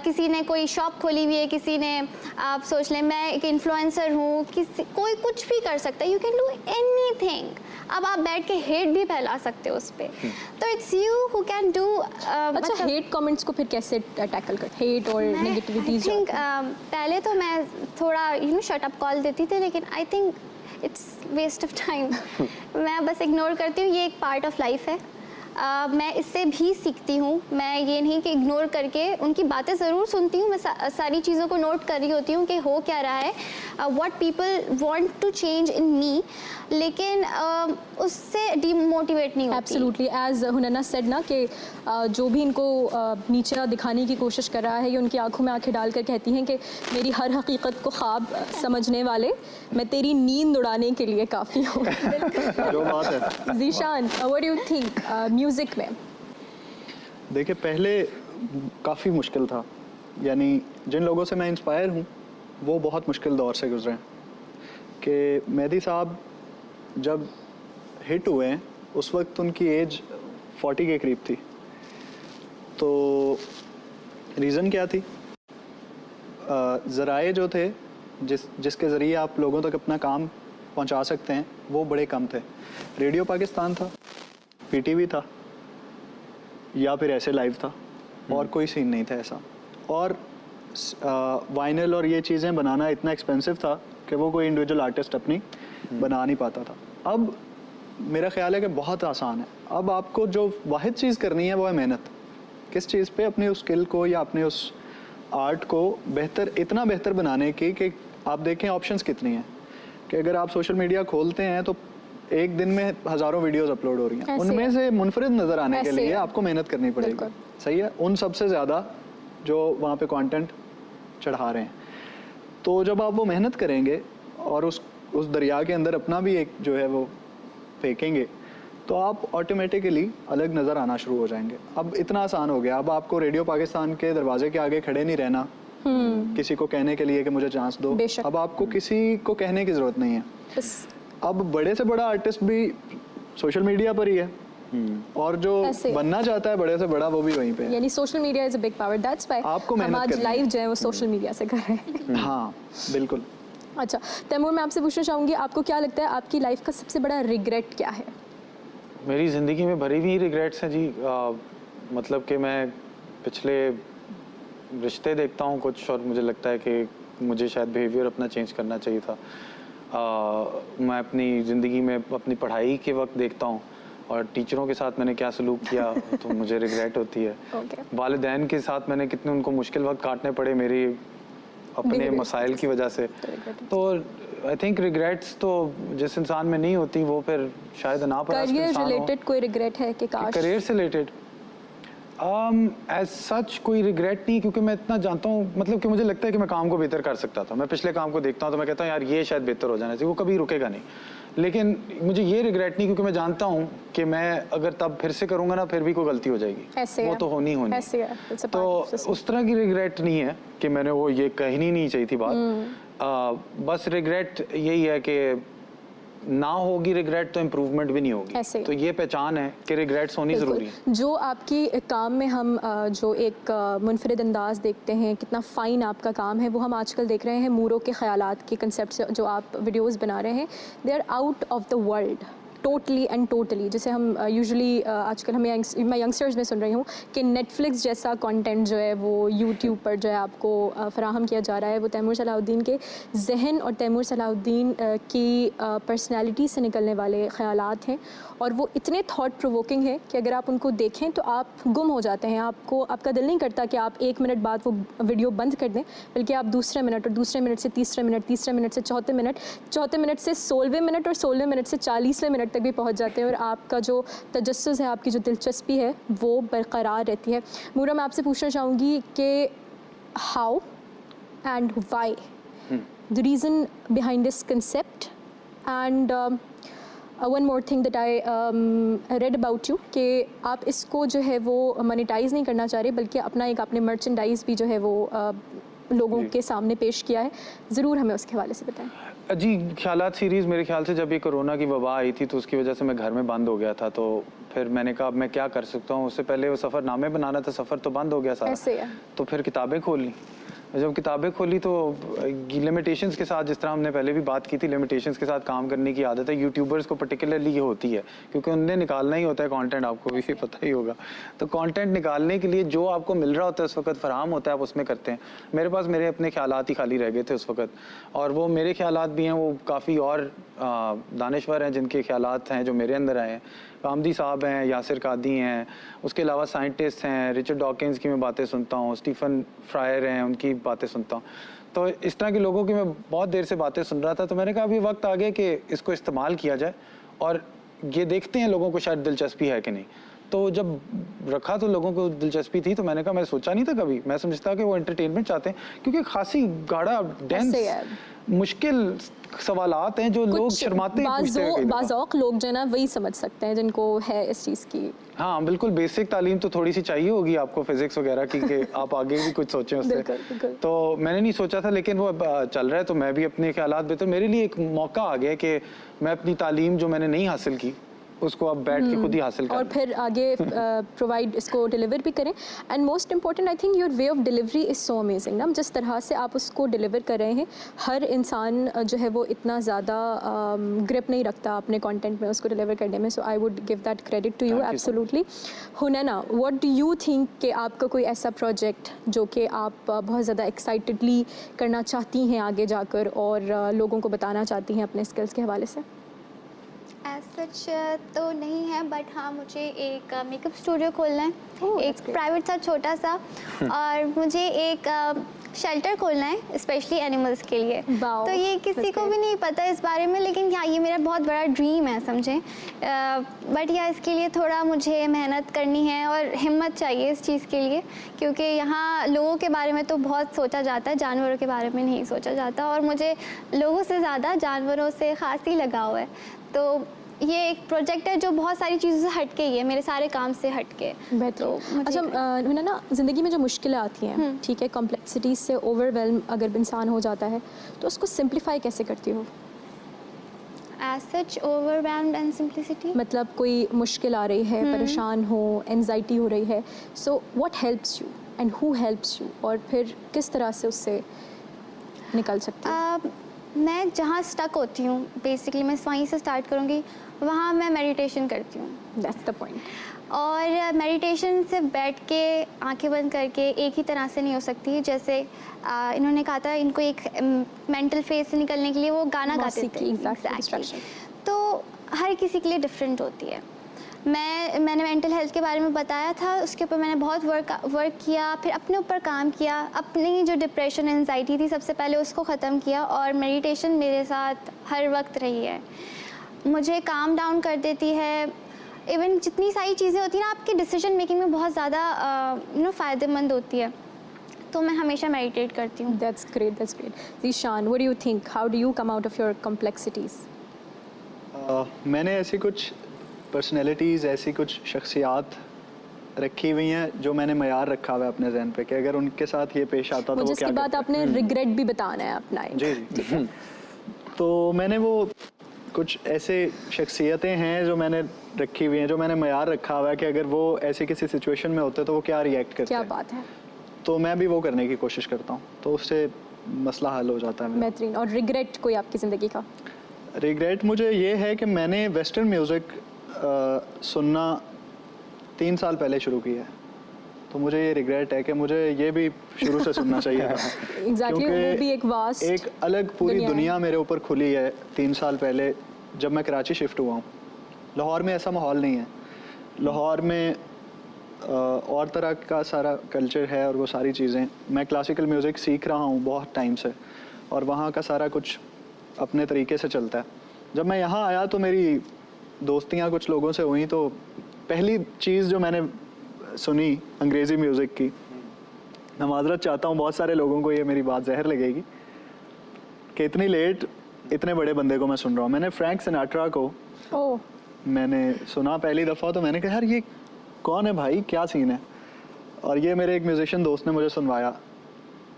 किसी ने कोई शॉप खोली हुई है, किसी ने, आप सोच लें मैं एक इन्फ्लुएंसर हूँ, कोई कुछ भी कर सकता है, यू कैन डू एनीथिंग। अब आप बैठ के हेट भी फैला सकते हो उस पर, तो it's you who can do. अच्छा, हेट कमेंट्स को फिर कैसे टैकल कर, हेट और नेगेटिविटीज? आई थिंक पहले तो मैं थोड़ा शट अप कॉल देती थी, लेकिन I think it's waste of time. मैं बस इग्नोर करती हूँ, ये एक पार्ट ऑफ लाइफ है। मैं इससे भी सीखती हूँ। मैं ये नहीं कि इग्नोर करके, उनकी बातें ज़रूर सुनती हूँ, मैं सारी चीज़ों को नोट कर रही होती हूँ कि हो क्या रहा है, what people want to change in me, लेकिन उससे डीमोटिवेट नहीं होती। एब्सोल्युटली, एज हुनैना सेड ना कि जो भी इनको नीचा दिखाने की कोशिश कर रहा है, ये उनकी आंखों में आंखें डालकर कहती हैं कि मेरी हर हकीकत को ख्वाब समझने वाले, मैं तेरी नींद उड़ाने के लिए काफ़ी हूँ। जो बात है। Zeeshan, what do you think music में? देखिए, पहले काफ़ी मुश्किल था, यानी जिन लोगों से मैं इंस्पायर हूँ वो बहुत मुश्किल दौर से गुजरे हैं। कि मेहदी साहब जब हिट हुए हैं उस वक्त उनकी एज 40 के करीब थी। तो रीज़न क्या थी? ज़राए जो थे जिसके ज़रिए आप लोगों तक अपना काम पहुंचा सकते हैं वो बड़े कम थे। रेडियो पाकिस्तान था, पीटीवी था, या फिर ऐसे लाइव था, और कोई सीन नहीं था ऐसा। और वाइनल और ये चीज़ें बनाना इतना एक्सपेंसिव था कि वो कोई इंडिविजुअल आर्टिस्ट अपनी बना नहीं पाता था। अब मेरा ख्याल है कि बहुत आसान है। अब आपको जो वाहिद चीज़ करनी है वो है मेहनत। किस चीज़ पे? अपनी उस स्किल को या अपने उस आर्ट को बेहतर, इतना बेहतर बनाने की कि आप देखें ऑप्शंस कितनी हैं। कि अगर आप सोशल मीडिया खोलते हैं तो एक दिन में हज़ारों वीडियोस अपलोड हो रही हैं, उनमें से मुनफरिद नज़र आने के लिए आपको मेहनत करनी पड़ेगी। सही है, उन सबसे ज़्यादा जो वहाँ पे कंटेंट चढ़ा रहे हैं। तो जब आप वो मेहनत करेंगे और उस दरिया के अंदर अपना भी एक जो है वो फेंकेंगे, तो आप ऑटोमेटिकली अलग नज़र आना शुरू हो जाएंगे। अब इतना आसान हो गया, अब आपको रेडियो पाकिस्तान के दरवाजे के आगे खड़े नहीं रहना किसी को कहने के लिए कि मुझे चांस दो। अब आपको किसी को कहने की ज़रूरत नहीं है। अब बड़े से बड़ा आर्टिस्ट भी सोशल मीडिया पर ही है, और जो बनना चाहता है बड़े से बड़ा वो भी वहीं पे है। यानी social media is a big power, that's why आपको हम मेहनत आज लाइव जो है वो सोशल मीडिया से कर रहे हैं। हाँ बिल्कुल। अच्छा तैमूर, मैं आपसे पूछना चाहूँगी, आपको क्या लगता है आपकी लाइफ का सबसे बड़ा रिग्रेट क्या है? मेरी ज़िंदगी में भरी हुई रिग्रेट्स हैं जी। मतलब कि मैं पिछले रिश्ते देखता हूँ कुछ, और मुझे लगता है कि मुझे शायद बिहेवियर अपना चेंज करना चाहिए था। मैं अपनी ज़िंदगी में अपनी पढ़ाई के वक्त देखता हूँ और टीचरों के साथ मैंने क्या सलूक किया तो मुझे रिग्रेट होती है। वालिदैन के साथ मैंने कितने उनको मुश्किल वक्त काटने पड़े मेरी अपने मसाइल की वजह से। तो आई थिंक रिग्रेट्स तो जिस इंसान में नहीं होती वो फिर शायद ना पर करियर रिलेटेड कोई रिग्रेट है कि काश? करियर से रिलेटेड एज सच कोई रिग्रेट नहीं, क्योंकि मैं इतना जानता हूँ, मतलब कि मुझे लगता है कि मैं काम को बेहतर कर सकता था। मैं पिछले काम को देखता हूँ तो मैं कहता हूँ यार ये शायद बेहतर हो जाना चाहिए, वो कभी रुकेगा नहीं। लेकिन मुझे ये रिग्रेट नहीं, क्योंकि मैं जानता हूँ कि मैं अगर तब फिर से करूँगा ना फिर भी कोई गलती हो जाएगी, वो तो होनी तो उस तरह की रिग्रेट नहीं है कि मैंने वो ये कहनी नहीं चाहिए थी बात। बस रिग्रेट यही है कि ना होगी रिग्रेट तो इम्प्रूवमेंट भी नहीं होगी। तो ये पहचान है कि रिग्रेट्स होनी ज़रूरी है। जो आपकी काम में हम जो एक मुनफरिद अंदाज देखते हैं, कितना फ़ाइन आपका काम है, वो हम आजकल देख रहे हैं मूरों के ख़यालात के कंसेप्ट से जो आप वीडियोस बना रहे हैं, they are out of the world totally and totally. जैसे हम यूजुअली आजकल मैं यंगस्टर्स में सुन रही हूँ कि नेटफ्लिक्स जैसा कंटेंट जो है वो यूट्यूब पर जो है आपको फराहम किया जा रहा है, वो तैमूर सलाहुद्दीन के जहन और तैमूर सलाहुद्दीन की पर्सनैलिटी से निकलने वाले ख़यालात हैं, और वो इतने थॉट प्रोवोकिंग है कि अगर आप उनको देखें तो आप गुम हो जाते हैं। आपका दिल नहीं करता कि आप 1 मिनट बाद वो वीडियो बंद कर दें, बल्कि आप दूसरे मिनट और दूसरे मिनट से तीसरे मिनट, तीसरे मिनट से चौथे मिनट, चौथे मिनट से 16वें मिनट और 16वें मिनट से 40वें मिनट तक भी पहुंच जाते हैं, और आपका जो तजस्सुस है, आपकी जो दिलचस्पी है वो बरकरार रहती है। मूरा, मैं आपसे पूछना चाहूँगी कि how and why? The reason behind this concept, and one more thing that I read about you कि आप इसको जो है वो मोनेटाइज नहीं करना चाह रहे, बल्कि अपना एक आपने मर्चेंडाइज भी जो है वो लोगों के सामने पेश किया है। ज़रूर हमें उसके हवाले से बताएं। जी, ख्यालात सीरीज़ मेरे ख्याल से जब ये कोरोना की वबा आई थी तो उसकी वजह से मैं घर में बंद हो गया था, तो फिर मैंने कहा अब मैं क्या कर सकता हूँ। उससे पहले वो सफ़रनामे बनाना था, सफ़र तो बंद हो गया सारा, ऐसे है। तो फिर किताबें खोल ली। जब किताबें खोली तो लिमिटेशंस के साथ, जिस तरह हमने पहले भी बात की थी, लिमिटेशंस के साथ काम करने की आदत है यूट्यूबर्स को पर्टिकुलरली ये होती है, क्योंकि उन्हें निकालना ही होता है कंटेंट, आपको भी पता ही होगा। तो कंटेंट निकालने के लिए जो आपको मिल रहा होता है उस वक्त फराहम होता है, आप उसमें करते हैं। मेरे पास मेरे अपने ख्यालात ही खाली रह गए थे उस वक्त, और वो मेरे ख्यालात भी हैं, वो काफ़ी और दानिश्वर हैं जिनके ख्यालात हैं जो मेरे अंदर आए हैं। कामदी साहब हैं, यासिर कादी हैं, उसके अलावा साइंटिस्ट हैं, रिचर्ड डॉकिंस की मैं बातें सुनता हूँ, स्टीफन फ्रायर हैं, उनकी बातें सुनता हूँ। तो इस तरह के लोगों की मैं बहुत देर से बातें सुन रहा था, तो मैंने कहा अभी वक्त आ गया कि इसको इस्तेमाल किया जाए और ये देखते हैं लोगों को शायद दिलचस्पी है कि नहीं। तो जब रखा तो लोगों को दिलचस्पी थी, तो मैंने कहा, मैं सोचा नहीं था कभी, मैं समझता कि वो एंटरटेनमेंट चाहते हैं, क्योंकि खासी गाढ़ा डेंस मुश्किल सवालात हैं जो लोग शर्माते हैं पूछते हैं। बाज़ौक़ लोग जो है ना वही समझ सकते हैं जिनको है इस चीज़ की। हाँ बिल्कुल, बेसिक तालीम तो थोड़ी सी चाहिए होगी आपको फिजिक्स वगैरह की, कि आप आगे भी कुछ सोचें उससे। बिल्कुल। तो मैंने नहीं सोचा था, लेकिन वो चल रहा है, तो मैं भी अपने ख्यालात बेहतर, मेरे लिए एक मौका आ गया कि मैं अपनी तालीम जो मैंने नहीं हासिल की उसको अब बैठ के खुद ही हासिल करें और फिर आगे प्रोवाइड इसको डिलीवर भी करें। And most important I think your way of delivery is so amazing ना, जिस तरह से आप उसको डिलीवर कर रहे हैं, हर इंसान जो है वो इतना ज़्यादा ग्रिप नहीं रखता अपने कंटेंट में उसको डिलीवर करने में। So I would give that credit to you absolutely. Hunaina, what do you think कि आपका कोई ऐसा प्रोजेक्ट जो कि आप बहुत ज़्यादा एक्साइटेडली करना चाहती हैं आगे जाकर और लोगों को बताना चाहती हैं अपने स्किल्स के हवाले से? एज सच तो नहीं है, बट हाँ मुझे एक मेकअप स्टूडियो खोलना है, एक प्राइवेट सा छोटा सा, और मुझे एक शेल्टर खोलना है स्पेशली एनिमल्स के लिए। तो ये किसी को भी नहीं पता इस बारे में, लेकिन हाँ ये मेरा बहुत बड़ा ड्रीम है समझें। बट या इसके लिए थोड़ा मुझे मेहनत करनी है और हिम्मत चाहिए इस चीज़ के लिए, क्योंकि यहाँ लोगों के बारे में तो बहुत सोचा जाता है, जानवरों के बारे में नहीं सोचा जाता, और मुझे लोगों से ज़्यादा जानवरों से खासी लगाव है। तो ये एक प्रोजेक्ट है जो बहुत सारी चीज़ों से हटके ही है, मेरे सारे काम से हटके। बेहतर। अच्छा ना, ज़िंदगी में जो मुश्किलें आती हैं, ठीक है, कॉम्प्लेक्सिटीज़ से ओवरवेल्म अगर इंसान हो जाता है तो उसको सिंप्लीफाई कैसे करती हो? As such overwhelmed and simplicity, मतलब कोई मुश्किल आ रही है, परेशान हो, एंजाइटी हो रही है, so what helps you and who helps you, और फिर किस तरह से उससे निकल सकती है? मैं जहाँ स्टक होती हूँ बेसिकली मैं वहीं से स्टार्ट करूँगी, वहाँ मैं मेडिटेशन करती हूँ। That's the point. और मेडिटेशन से बैठ के आंखें बंद करके एक ही तरह से नहीं हो सकती, जैसे इन्होंने कहा था इनको एक मेंटल फेज से निकलने के लिए वो गाना गाते थे। Exactly. तो हर किसी के लिए डिफरेंट होती है। मैंने मेंटल हेल्थ के बारे में बताया था, उसके ऊपर मैंने बहुत वर्क किया, फिर अपने ऊपर काम किया, अपनी जो डिप्रेशन एंजाइटी थी सबसे पहले उसको ख़त्म किया, और मेडिटेशन मेरे साथ हर वक्त रही है, मुझे काम डाउन कर देती है। इवन जितनी सारी चीज़ें होती हैं ना आपकी डिसीजन मेकिंग में बहुत ज़्यादा फ़ायदेमंद होती है, तो मैं हमेशा मेडिटेट करती हूँ। That's great, that's great. Zeeshan, what do you think? How do you come out of your complexities? मैंने ऐसी कुछ पर्सनैलिटीज़, ऐसी कुछ शख्सियात रखी हुई हैं जो मैंने मयार रखा हुआ है अपने जहन पे कि अगर उनके साथ ये पेश आता तो वो क्या जिसके बाद आपने रिग्रेट भी बताना है अपना। जी। तो मैंने वो कुछ ऐसे शख्सियतें हैं जो मैंने रखी हुई हैं, जो मैंने मयार रखा हुआ है कि अगर वो ऐसी किसी सिचुएशन में होते तो वो क्या रिएक्ट करते हैं। क्या बात है। तो मैं भी वो करने की कोशिश करता हूँ, तो उससे मसला हल हो जाता है। बेहतरीन। और रिग्रेट कोई आपकी ज़िंदगी का? रिग्रेट मुझे ये है कि मैंने वेस्टर्न म्यूज़िक सुनना 3 साल पहले शुरू किया है, तो मुझे ये रिग्रेट है कि मुझे ये भी शुरू से सुनना चाहिए था। Exactly, वो भी एक वास्ट एक अलग पूरी दुनिया मेरे ऊपर खुली है 3 साल पहले जब मैं कराची शिफ्ट हुआ हूँ। लाहौर में ऐसा माहौल नहीं है। लाहौर में और तरह का सारा कल्चर है और वो सारी चीज़ें। मैं क्लासिकल म्यूज़िक सीख रहा हूँ बहुत टाइम से, और वहाँ का सारा कुछ अपने तरीके से चलता है। जब मैं यहाँ आया तो मेरी दोस्तियाँ कुछ लोगों से हुई, तो पहली चीज़ जो मैंने सुनी अंग्रेज़ी म्यूज़िक की, मैं माजरत चाहता हूँ, बहुत सारे लोगों को ये मेरी बात जहर लगेगी कि इतनी लेट इतने बड़े बंदे को मैं सुन रहा हूँ। मैंने फ्रैंक सिनाट्रा को ओह मैंने सुना पहली दफ़ा, तो मैंने कहा यार ये कौन है भाई, क्या सीन है। और ये मेरे एक म्यूजिशियन दोस्त ने मुझे सुनवाया,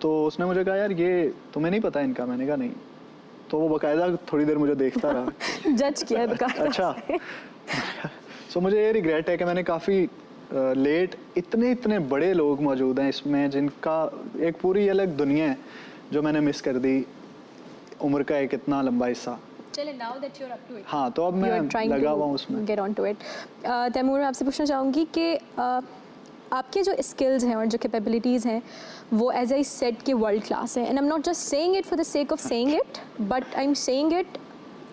तो उसने मुझे कहा यार ये तुम्हें नहीं पता इनका। मैंने कहा नहीं। तो वो बाकायदा थोड़ी देर मुझे देखता रहा। जज किया बकायदा। अच्छा। सो मुझे ये रिग्रेट है कि मैंने काफ़ी लेट, इतने बड़े लोग मौजूद हैं इसमें जिनका एक पूरी अलग दुनिया है जो मैंने मिस कर दी, उम्र का एक इतना लंबा हिस्सा। चलिए now that you're up to it. हाँ, तो अब मैं लगा हुआ हूँ उसमें। Get on to it. Taimur, मैं आपसे पूछना चाहूँगी कि आपके जो स्किल्स हैं और जो कैपेबिलिटीज़ हैं वो एज आई सेड के वर्ल्ड क्लास है, and I am not just saying it for the sake of saying it, but I am saying it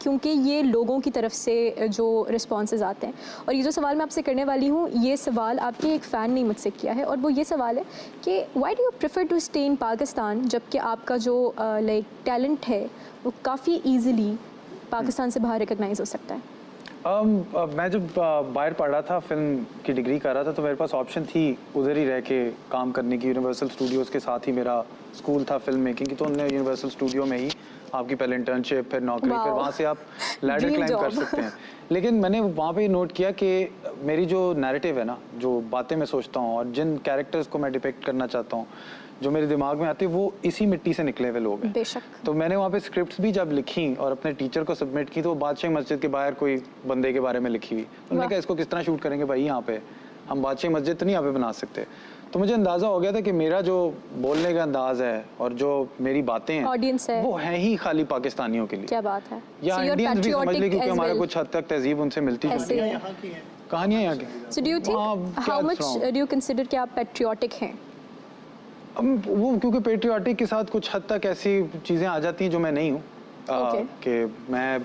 क्योंकि ये लोगों की तरफ से जो रिस्पॉन्सेज आते हैं। और ये जो सवाल मैं आपसे करने वाली हूँ, ये सवाल आपके एक फ़ैन ने मुझसे किया है, और वो ये सवाल है कि why do you prefer to stay in Pakistan जबकि आपका जो लाइक टैलेंट है वो काफ़ी ईजिली पाकिस्तान से बाहर रिकग्नाइज हो सकता है। मैं जब बाहर पढ़ रहा था, फिल्म की डिग्री कर रहा था, तो मेरे पास ऑप्शन थी उधर ही रह के काम करने की। यूनिवर्सल स्टूडियोज़ के साथ ही मेरा स्कूल था फिल्म मेकिंग की, तो उन्होंने यूनिवर्सल स्टूडियो में ही आपकी पहले इंटर्नशिप, फिर नौकरी, फिर वहाँ से आप लैडर क्लाइंब कर सकते हैं। लेकिन मैंने वहाँ पे नोट किया कि मेरी जो नैरेटिव है ना, जो बातें मैं सोचता हूँ और जिन कैरेक्टर्स को मैं डिपिक्ट करना चाहता हूँ, जो मेरे दिमाग में आते हैं, वो इसी मिट्टी से निकले हुए लोग हैं। बेशक। तो मैंने वहाँ पे स्क्रिप्ट्स भी जब लिखी और अपने टीचर को सबमिट की, तो बादशाह मस्जिद के बाहर कोई बंदे के बारे में लिखी हुई। उन्होंने कहा इसको किस तरह शूट करेंगे भाई, यहाँ पे हम बादशाह मस्जिद तो नहीं यहाँ पे बना सकते। तो मुझे अंदाज़ा हो गया था कि मेरा जो बोलने का अंदाज़ है और जो मेरी बातें हैं, ऑडियंस है, वो है ही खाली पाकिस्तानियों के लिए। क्या बात है। या इंडियंस भी समझ ले, क्योंकि हमारा कुछ हद तक तहजीब उनसे मिलती जुलती है, कहानियाँ यहाँ की। So do you think how much do you consider कि आप पैट्रियोटिक हैं? वो क्योंकि पेट्रियाटिक के साथ कुछ हद तक ऐसी चीज़ें आ जाती हैं जो मैं नहीं हूँ, कि मैं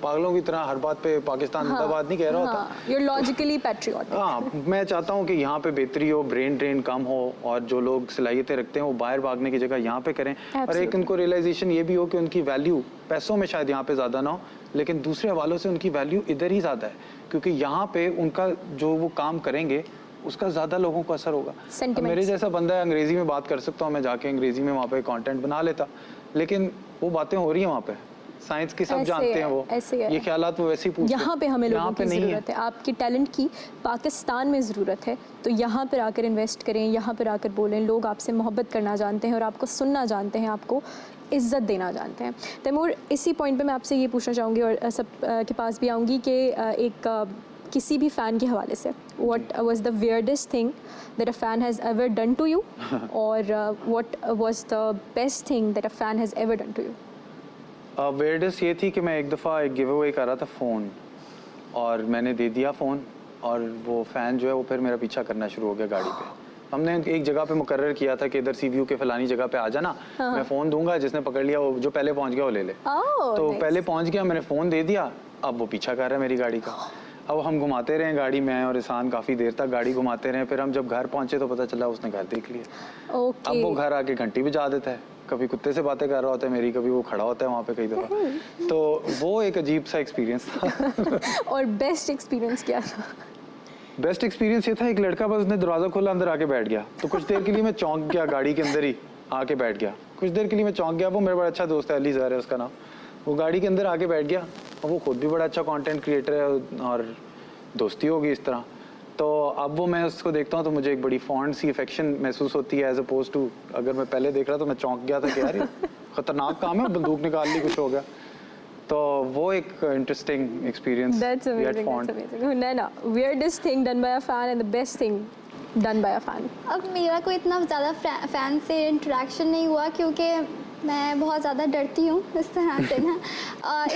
पागलों की तरह हर बात पे पाकिस्तान जिंदाबाद नहीं कह रहा होता। You're logically patriotic. हाँ, मैं चाहता हूँ कि यहाँ पे बेहतरी हो, ब्रेन ड्रेन कम हो, और जो लोग सलाहियतें रखते हैं वो बाहर भागने की जगह यहाँ पे करें। और एक उनको रियलाइजेशन ये भी हो कि उनकी वैल्यू पैसों में शायद यहाँ पे ज़्यादा ना हो, लेकिन दूसरे हवालों से उनकी वैल्यू इधर ही ज़्यादा है, क्योंकि यहाँ पे उनका जो वो काम करेंगे उसका ज़्यादा लोगों को असर होगा। मेरे जैसा बंदा है, अंग्रेज़ी में बात कर सकता हूँ, मैं जाके अंग्रेज़ी में वहाँ पे कंटेंट बना लेता, लेकिन वो बातें हो रही हैं वहाँ पे, साइंस की सब जानते हैं वो, ये ख्यालात वो वैसे ही पूछते हैं। यहाँ पे हमें लोगों की ज़रूरत है, आपकी टैलेंट की पाकिस्तान में ज़रूरत है, तो यहाँ पर आकर इन्वेस्ट करें, यहाँ पर आकर बोलें। लोग आपसे मोहब्बत करना जानते हैं और आपको सुनना जानते हैं, आपको इज़्ज़त देना जानते हैं। तैमूर, इसी पॉइंट पे मैं आपसे ये पूछना चाहूँगी और सब के पास भी आऊँगी कि एक किसी भी फ़ैन के हवाले से, what was the weirdest thing that a fan has ever done to you, और what was the best thing that a fan has ever done to you? weirdest ये थी कि मैं एक दफ़ा एक गिव अवे कर रहा था फ़ोन, और मैंने दे दिया फ़ोन, और वो फ़ैन जो है वो फिर मेरा पीछा करना शुरू हो गया गाड़ी पे। हमने एक जगह पे मुकर्रर किया था कि इधर सी व्यू के फलानी जगह पे आ जाना, मैं फ़ोन दूंगा, जिसने पकड़ लिया वो जो पहले पहुंच गया वो ले ले। तो पहले पहुंच गया, मैंने फ़ोन दे दिया, अब वो पीछा कर रहा है मेरी गाड़ी का। अब हम घुमाते रहे गाड़ी में और ईसान काफ़ी देर तक गाड़ी घुमाते रहे, फिर हम जब घर पहुंचे तो पता चला उसने घर देख लिया। अब वो घर आके घंटी बजा देता है, कभी कुत्ते से बातें कर रहा होता है मेरी, कभी वो खड़ा होता है वहाँ पे कई दफ़ा। तो वो एक अजीब सा एक्सपीरियंस था। और बेस्ट एक्सपीरियंस क्या था? बेस्ट एक्सपीरियंस ये था, एक लड़का बस उसने दरवाज़ा खोला, अंदर आके बैठ गया, तो कुछ देर के लिए मैं चौंक गया, गाड़ी के अंदर ही आके बैठ गया, कुछ देर के लिए मैं चौंक गया। वो मेरा बड़ा अच्छा दोस्त है, अली ज़हर है उसका नाम, वो गाड़ी के अंदर आके बैठ गया, और वो खुद भी बड़ा अच्छा कंटेंट क्रिएटर है, और दोस्ती होगी इस तरह। तो अब वो मैं उसको देखता हूँ तो मुझे एक बड़ी फॉन्ड सी अफेक्शन महसूस होती है, एज अपोज टू अगर मैं पहले देख रहा तो मैं चौंक गया था कि यार खतरनाक काम है, बंदूक निकाल ली, कुछ हो गया। तो वो एक interesting experience. That's amazing. That's amazing. Nana, weirdest thing done by a fan and the best thing done by a fan. अब मेरा कोई इतना ज़्यादा फ़ैन से इंटरेक्शन नहीं हुआ, क्योंकि मैं बहुत ज़्यादा डरती हूँ इस तरह से ना।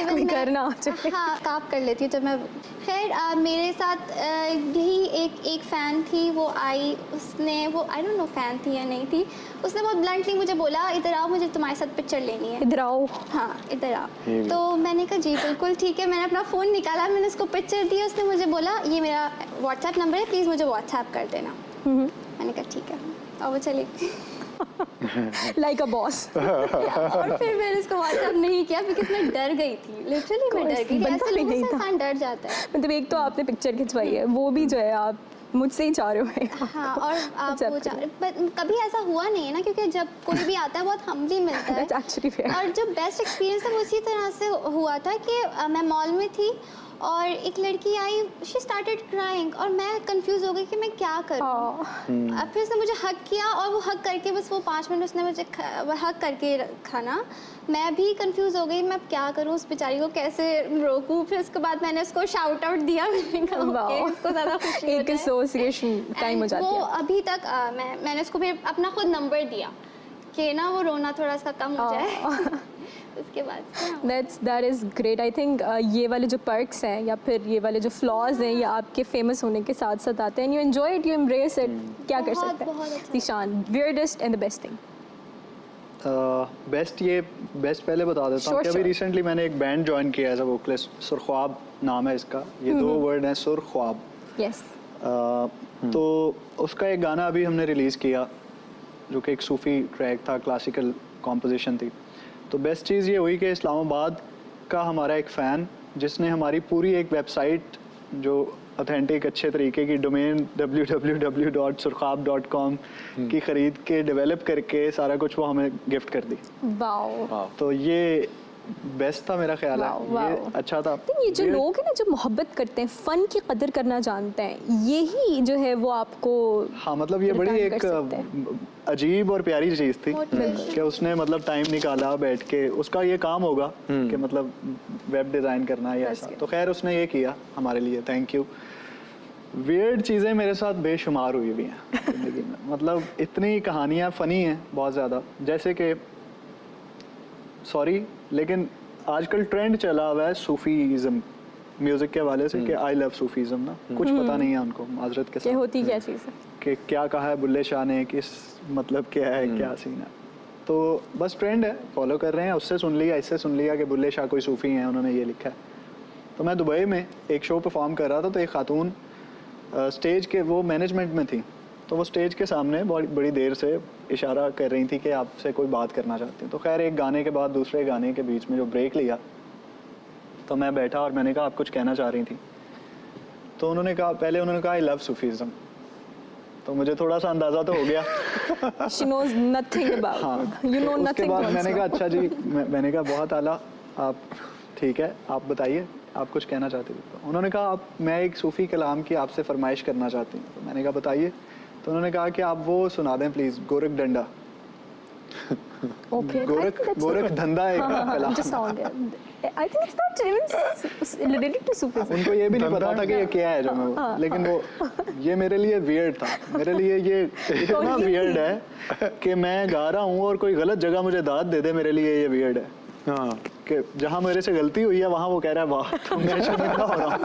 कोई करना हो चाहिए। हाँ, काप कर लेती हूँ जब मैं। खैर मेरे साथ यही एक फ़ैन थी, वो आई, उसने वो आई डोंट नो फ़ैन थी या नहीं थी, उसने बहुत ब्लंटली मुझे बोला इधर आओ, मुझे तुम्हारे साथ पिक्चर लेनी है, इधर आओ। हाँ इधर आओ। तो मैंने कहा जी बिल्कुल ठीक है, मैंने अपना फ़ोन निकाला, मैंने उसको पिक्चर दी, उसने मुझे बोला ये मेरा व्हाट्सएप नंबर है, प्लीज़ मुझे व्हाट्सएप कर देना। मैंने कहा ठीक है, और वो चली Like a boss. और फिर मैंने इसको व्हाट्सएप नहीं किया बिकॉज मैं डर गई थी, लिटरली मैं डर गई थी। ऐसे लोगों से इंसान डर जाता है। मतलब एक तो आपने पिक्चर खिंचवाई है, वो भी जो है आप मुझसे ही चाह रहे हो। हाँ, और आप Accept वो करें। कभी ऐसा हुआ नहीं है ना, क्योंकि जब कोई भी आता है बहुत हम्बली मिलता है। That's actually fair. और जो बेस्ट एक्सपीरियंस है वो उसी तरह से हुआ था कि मैं मॉल में थी और एक लड़की आई, शी स्टार्टेड क्राइंग, और मैं कंफ्यूज हो गई कि मैं क्या करूँ। Oh. फिर उसने मुझे हक किया, और वो हक करके बस वो 5 मिनट उसने मुझे हक करके रखा ना, मैं भी कंफ्यूज हो गई मैं अब क्या करूँ, उस बेचारी को कैसे रोकूँ। फिर उसके बाद मैंने उसको शाउट आउट दिया, मैंने कहा ओके, Wow. उसको ज़्यादा खुशी एक एसोसिएशन टाइम हो जाती वो है। अभी तक मैंने उसको फिर अपना खुद नंबर दिया कि ना वो रोना थोड़ा सा कम हो जाए। उसके बाद से हाँ। That is great. I think ये वाले जो perks हैं या फिर ये वाले जो flaws हैं ये आपके famous होने के साथ साथ आते हैं। And you enjoy it, you embrace it. क्या कर बहुत, सकते बहुत हैं? अच्छा। Zeeshan, weirdest and the best thing. Best पहले बता देता हूँ Sure, कि अभी sure. रिसेंटली मैंने एक बैंड ज्वाइन किया एज अ वोकलिस्ट, सुरख्वाब नाम है इसका। ये 2 वर्ड हैं, सुरख्वाब। Yes. तो उसका एक गाना अभी हमने रिलीज़ किया जो कि एक सूफ़ी ट्रैक था, क्लासिकल कॉम्पोजिशन थी। तो बेस्ट चीज़ ये हुई कि इस्लामाबाद का हमारा एक फ़ैन, जिसने हमारी पूरी एक वेबसाइट जो ऑथेंटिक अच्छे तरीके की डोमेन www.surkhab.com की ख़रीद के डेवलप करके सारा कुछ वो हमें गिफ्ट कर दी। Wow. तो ये बेस्ट था मेरा ख्याल Wow, है, ये wow. अच्छा था। ये जो लोग हैं ना जो मोहब्बत करते हैं, फ़न की कदर करना जानते हैं, यही जो है वो आपको हाँ, मतलब ये बड़ी return एक कर सकते हैं। अजीब और प्यारी चीज़ थी Motivation. कि उसने मतलब टाइम निकाला बैठ के, उसका ये काम होगा कि मतलब वेब डिज़ाइन करना या That's ऐसा। good. तो खैर उसने ये किया हमारे लिए, थैंक यू। वियर्ड चीज़ें मेरे साथ बेशुमार हुई हुई हैं ज़िंदगी में, मतलब इतनी कहानियाँ फ़नी हैं बहुत ज़्यादा। जैसे कि सॉरी लेकिन आजकल ट्रेंड चला हुआ है सूफीज़म म्यूज़िक के हवाले से कि आई लव सूफीज़म ना, कुछ पता नहीं है उनको माजरत के कि साथ होती क्या चीज़ है। कि क्या कहा है बुल्ले शाह ने, किस मतलब क्या है, क्या सीन है। तो बस ट्रेंड है, फॉलो कर रहे हैं, उससे सुन लिया, इससे सुन लिया कि बुल्ले शाह कोई सूफ़ी हैं, उन्होंने ये लिखा है। तो मैं दुबई में एक शो परफॉर्म कर रहा था, तो एक खातून स्टेज के वो मैनेजमेंट में थी, तो वो स्टेज के सामने बड़ी देर से इशारा कर रही थी कि आपसे कोई बात करना चाहती हैं। तो खैर एक गाने के बाद दूसरे गाने के बीच में जो ब्रेक लिया, तो मैं बैठा और मैंने कहा आप कुछ कहना चाह रही थी। तो उन्होंने कहा आई लव सूफीज़म। तो मुझे थोड़ा सा अंदाज़ा तो हो गया। She knows nothing about. हाँ, You know उसके nothing. बाद to मैंने answer. कहा अच्छा जी, मैंने कहा बहुत आला, आप ठीक है, आप बताइए आप कुछ कहना चाहते थे। तो उन्होंने कहा मैं एक सूफ़ी कलाम की आपसे फरमाइश करना चाहती हूँ। तो मैंने कहा बताइए। तो उन्होंने कहा कि आप वो सुना दें प्लीज़, गोरख डंडा। Okay. गोरख धंधा एक कलाम। Just sound it. I think it's not even related to Sufism. उनको ये भी नहीं पता था कि ये क्या है जो मैं लेकिन वो ये मेरे लिए वियर्ड था। मेरे लिए ये इतना वियर्ड है कि मैं गा रहा हूँ और कोई गलत जगह मुझे दाद दे दे, मेरे लिए ये वियर्ड है। हाँ, कि जहाँ मेरे से गलती हुई है वहाँ वो कह रहा है वाह। तो मैं शर्मिंदा हो रहा हूँ,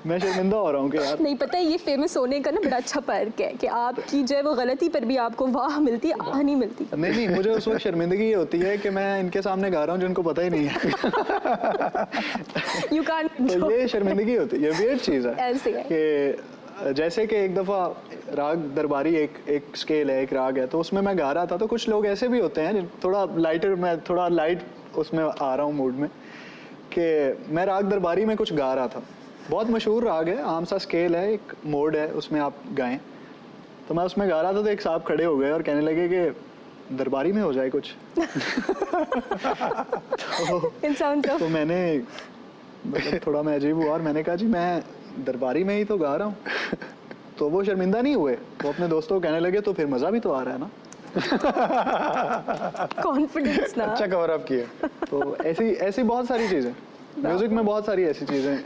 मैं शर्मिंदा हो रहा हूँ कि यार नहीं पता है, ये फेमस होने का ना बड़ा अच्छा पर्क है कि आपकी जो है वो गलती पर भी आपको वाह मिलती है, आह नहीं मिलती। नहीं मुझे उस वक्त शर्मिंदगी ये होती है कि मैं इनके सामने गा रहा हूँ जिनको पता ही नहीं है। You can't. तो ये शर्मिंदगी होती है, ये वियर्ड चीज़ है ऐसे है। कि जैसे कि एक दफ़ा राग दरबारी एक स्केल है, एक राग है, तो उसमें मैं गा रहा था, तो कुछ लोग ऐसे भी होते हैं थोड़ा लाइटर, मैं थोड़ा लाइट उसमें आ रहा हूँ मूड में, कि मैं राग दरबारी में कुछ गा रहा था। बहुत मशहूर राग है, आम सा स्केल है, एक मोड है, उसमें आप गाएं। तो मैं उसमें गा रहा था, तो एक साहब खड़े हो गए और कहने लगे कि दरबारी में हो जाए कुछ। तो मैंने मतलब थोड़ा मैं अजीब हुआ और मैंने कहा जी मैं दरबारी में ही तो गा रहा हूँ। तो वो शर्मिंदा नहीं हुए, वो अपने दोस्तों को कहने लगे तो फिर मज़ा भी तो आ रहा है ना। कॉन्फिडेंस ना। अच्छा कवर अप किया। तो ऐसी बहुत सारी चीज़ें म्यूज़िक में, बहुत सारी ऐसी चीज़ें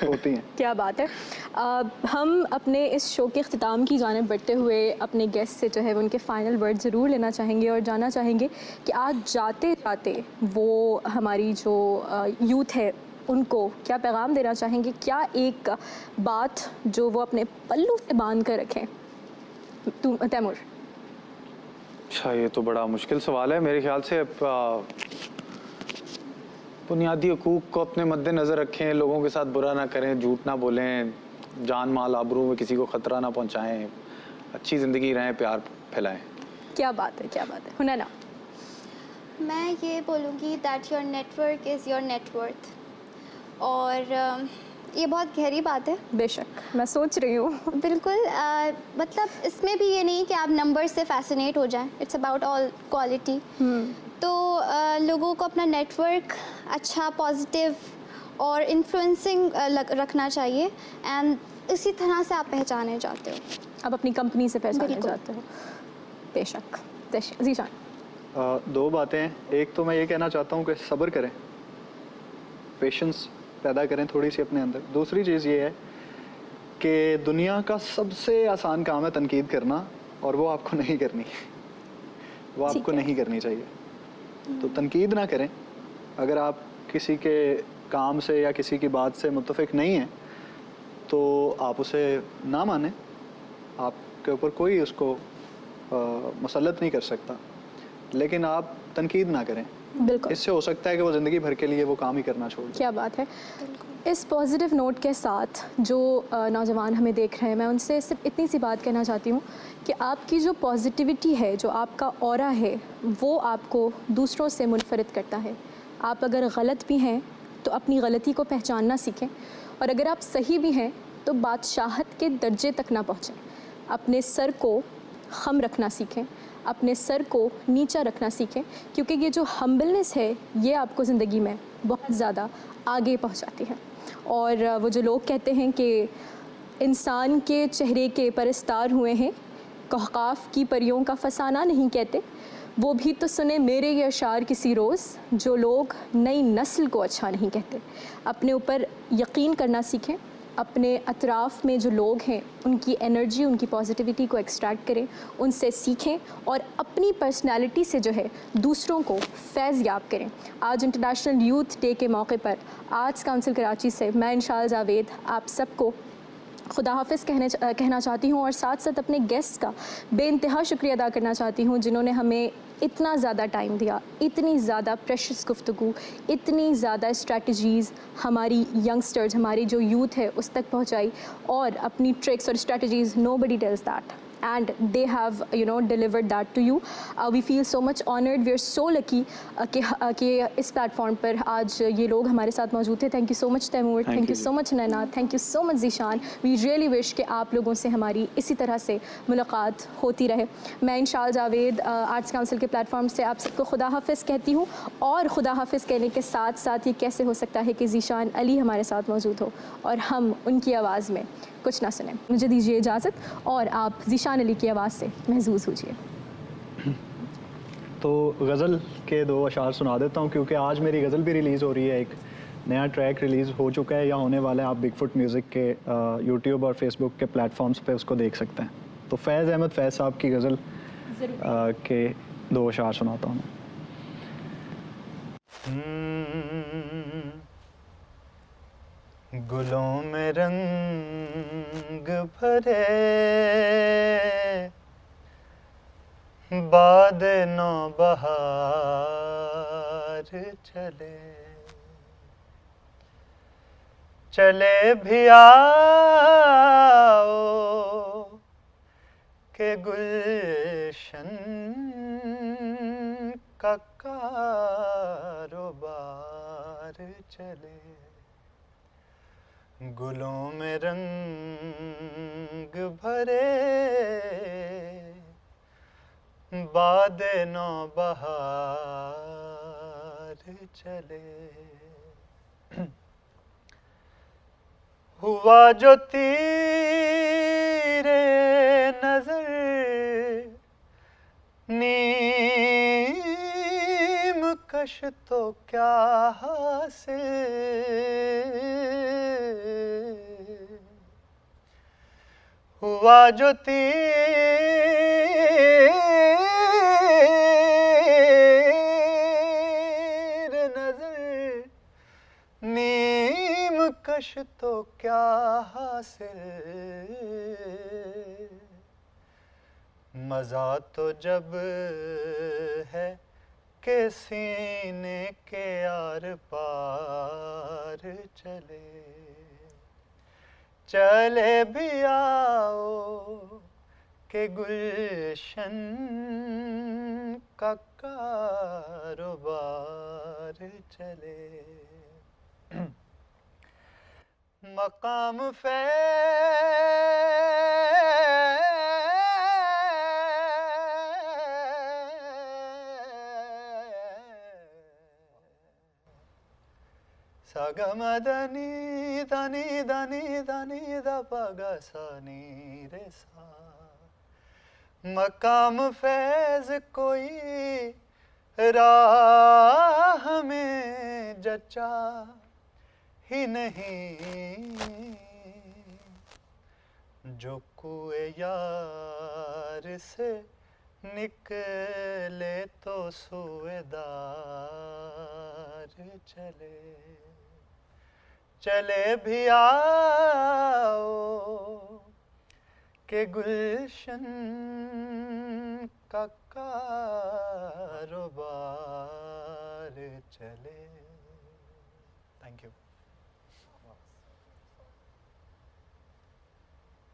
होती हैं। क्या बात है। हम अपने इस शो के अख्तिताम की जानिब बढ़ते हुए अपने गेस्ट से जो है वो उनके फ़ाइनल वर्ड ज़रूर लेना चाहेंगे और जानना चाहेंगे कि आज जाते जाते वो हमारी जो यूथ है उनको क्या पैगाम देना चाहेंगे, क्या एक बात जो वो अपने पल्लू से बांध कर रखें। तैमूर। अच्छा, ये तो बड़ा मुश्किल सवाल है। मेरे ख्याल से बुनियादी हकूक़ को अपने मद्देनज़र रखें, लोगों के साथ बुरा ना करें, झूठ ना बोलें, जान माल आबरू में किसी को ख़तरा ना पहुंचाएं, अच्छी ज़िंदगी रहें, प्यार फैलाएं। क्या बात है, क्या बात है। हुनैना। मैं ये बोलूँगी that your network is your net worth. और ये बहुत गहरी बात है। बेशक, मैं सोच रही हूँ। बिल्कुल मतलब इसमें भी ये नहीं कि आप नंबर से फैसिनेट हो जाएं, इट्स अबाउट ऑल क्वालिटी। तो लोगों को अपना नेटवर्क अच्छा, पॉजिटिव और इन्फ्लुएंसिंग रखना चाहिए, एंड इसी तरह से आप पहचाने जाते हो। अब अपनी कंपनी से पहचाने बिल्कुल। जाते हो। बेशक। ज़ीशान। दो बातें हैं। एक तो मैं ये कहना चाहता हूँ कि सब्र करें, पेशेंस पैदा करें थोड़ी सी अपने अंदर। दूसरी चीज़ ये है कि दुनिया का सबसे आसान काम है तनकीद करना, और वो आपको नहीं करनी, वो आपको नहीं करनी चाहिए। तो तनकीद ना करें। अगर आप किसी के काम से या किसी की बात से मुत्तफिक नहीं हैं तो आप उसे ना मानें, आपके ऊपर कोई उसको मुसल्लत नहीं कर सकता, लेकिन आप तनकीद ना करें। बिल्कुल। इससे हो सकता है कि वो ज़िंदगी भर के लिए वो काम ही करना छोड़ दें। क्या बात है। इस पॉजिटिव नोट के साथ जो नौजवान हमें देख रहे हैं, मैं उनसे सिर्फ इतनी सी बात कहना चाहती हूँ कि आपकी जो पॉजिटिविटी है, जो आपका ऑरा है, वो आपको दूसरों से मुनफरिद करता है। आप अगर गलत भी हैं तो अपनी गलती को पहचानना सीखें, और अगर आप सही भी हैं तो बादशाहत के दर्जे तक ना पहुँचें। अपने सर को खम रखना सीखें, अपने सर को नीचा रखना सीखें, क्योंकि ये जो हम्बलनेस है ये आपको ज़िंदगी में बहुत ज़्यादा आगे पहुंचाती है। और वो जो लोग कहते हैं कि इंसान के चेहरे के परस्तार हुए हैं, कहकाफ की परियों का फसाना नहीं कहते, वो भी तो सुने मेरे ये अशार किसी रोज़, जो लोग नई नस्ल को अच्छा नहीं कहते। अपने ऊपर यकीन करना सीखें, अपने अतराफ़ में जो लोग हैं उनकी एनर्जी, उनकी पॉजिटिविटी को एक्सट्रैक्ट करें, उनसे सीखें और अपनी पर्सनैलिटी से जो है दूसरों को फैज़ याब करें। आज इंटरनेशनल यूथ डे के मौके पर आर्ट्स काउंसिल कराची से मैं इंशाल जावेद आप सबको खुदा हाफ़िज़ कहना चाहती हूँ, और साथ साथ अपने गेस्ट का बेइंतहा शुक्रिया अदा करना चाहती हूँ जिन्होंने हमें इतना ज़्यादा टाइम दिया, इतनी ज़्यादा प्रेशस गुफ्तगू, इतनी ज़्यादा स्ट्रैटेजीज़ हमारी यंगस्टर्स, हमारी जो यूथ है उस तक पहुँचाई, और अपनी ट्रिक्स और strategies nobody tells that and they have delivered that to you. We feel so much honored, we are so lucky कि इस प्लेटफॉर्म पर आज ये लोग हमारे साथ मौजूद थे। Thank you so much Taimur, thank you so much Naina, thank you so much Zeeshan. We really wish कि आप लोगों से हमारी इसी तरह से मुलाकात होती रहे। मैं इंशाल जावेद आर्ट्स काउंसिल के प्लेटफॉर्म से आप सबको खुदा हाफ़िज़ कहती हूँ, और खुदा हाफ़िज़ कहने के साथ साथ ये कैसे हो सकता है कि ज़ीशान अली हमारे साथ मौजूद हो और हम उनकी आवाज़ में कुछ ना सुने। मुझे दीजिए इजाज़त, और आप ज़ीशान अली की आवाज़ से महसूस होजिए। तो गज़ल के दो अशार सुना देता हूँ, क्योंकि आज मेरी गज़ल भी रिलीज़ हो रही है। एक नया ट्रैक रिलीज़ हो चुका है या होने वाला है। आप बिगफुट म्यूज़िक के यूट्यूब और फेसबुक के प्लेटफॉर्म्स पे उसको देख सकते हैं। तो फैज़ अहमद फैज़ साहब की गज़ल के दो अशार सुनाता हूँ। गुलों में रंग भरे बाद नौ बहार चले, चले भी आओ के गुलशन का कारोबार चले। गुलों में रंग भरे बाद नौ बहार चले, हुआ जो तीरे नजर नीम कश तो क्या हासिल, हुआ जो तीर नजर नीम कश तो क्या हासिल, मजा तो जब है के सीने के आर पार चले, चले भी आओ के गुलशन का कारोबार चले। मकाम सगमदनी दनी दनी दनी दपगसनी रे सा मकाम फैज कोई राह में जचा ही नहीं जो कुए यार से निकले तो सुएदार चले चले भी आओ के गुलशन का कारोबार चले। Thank you.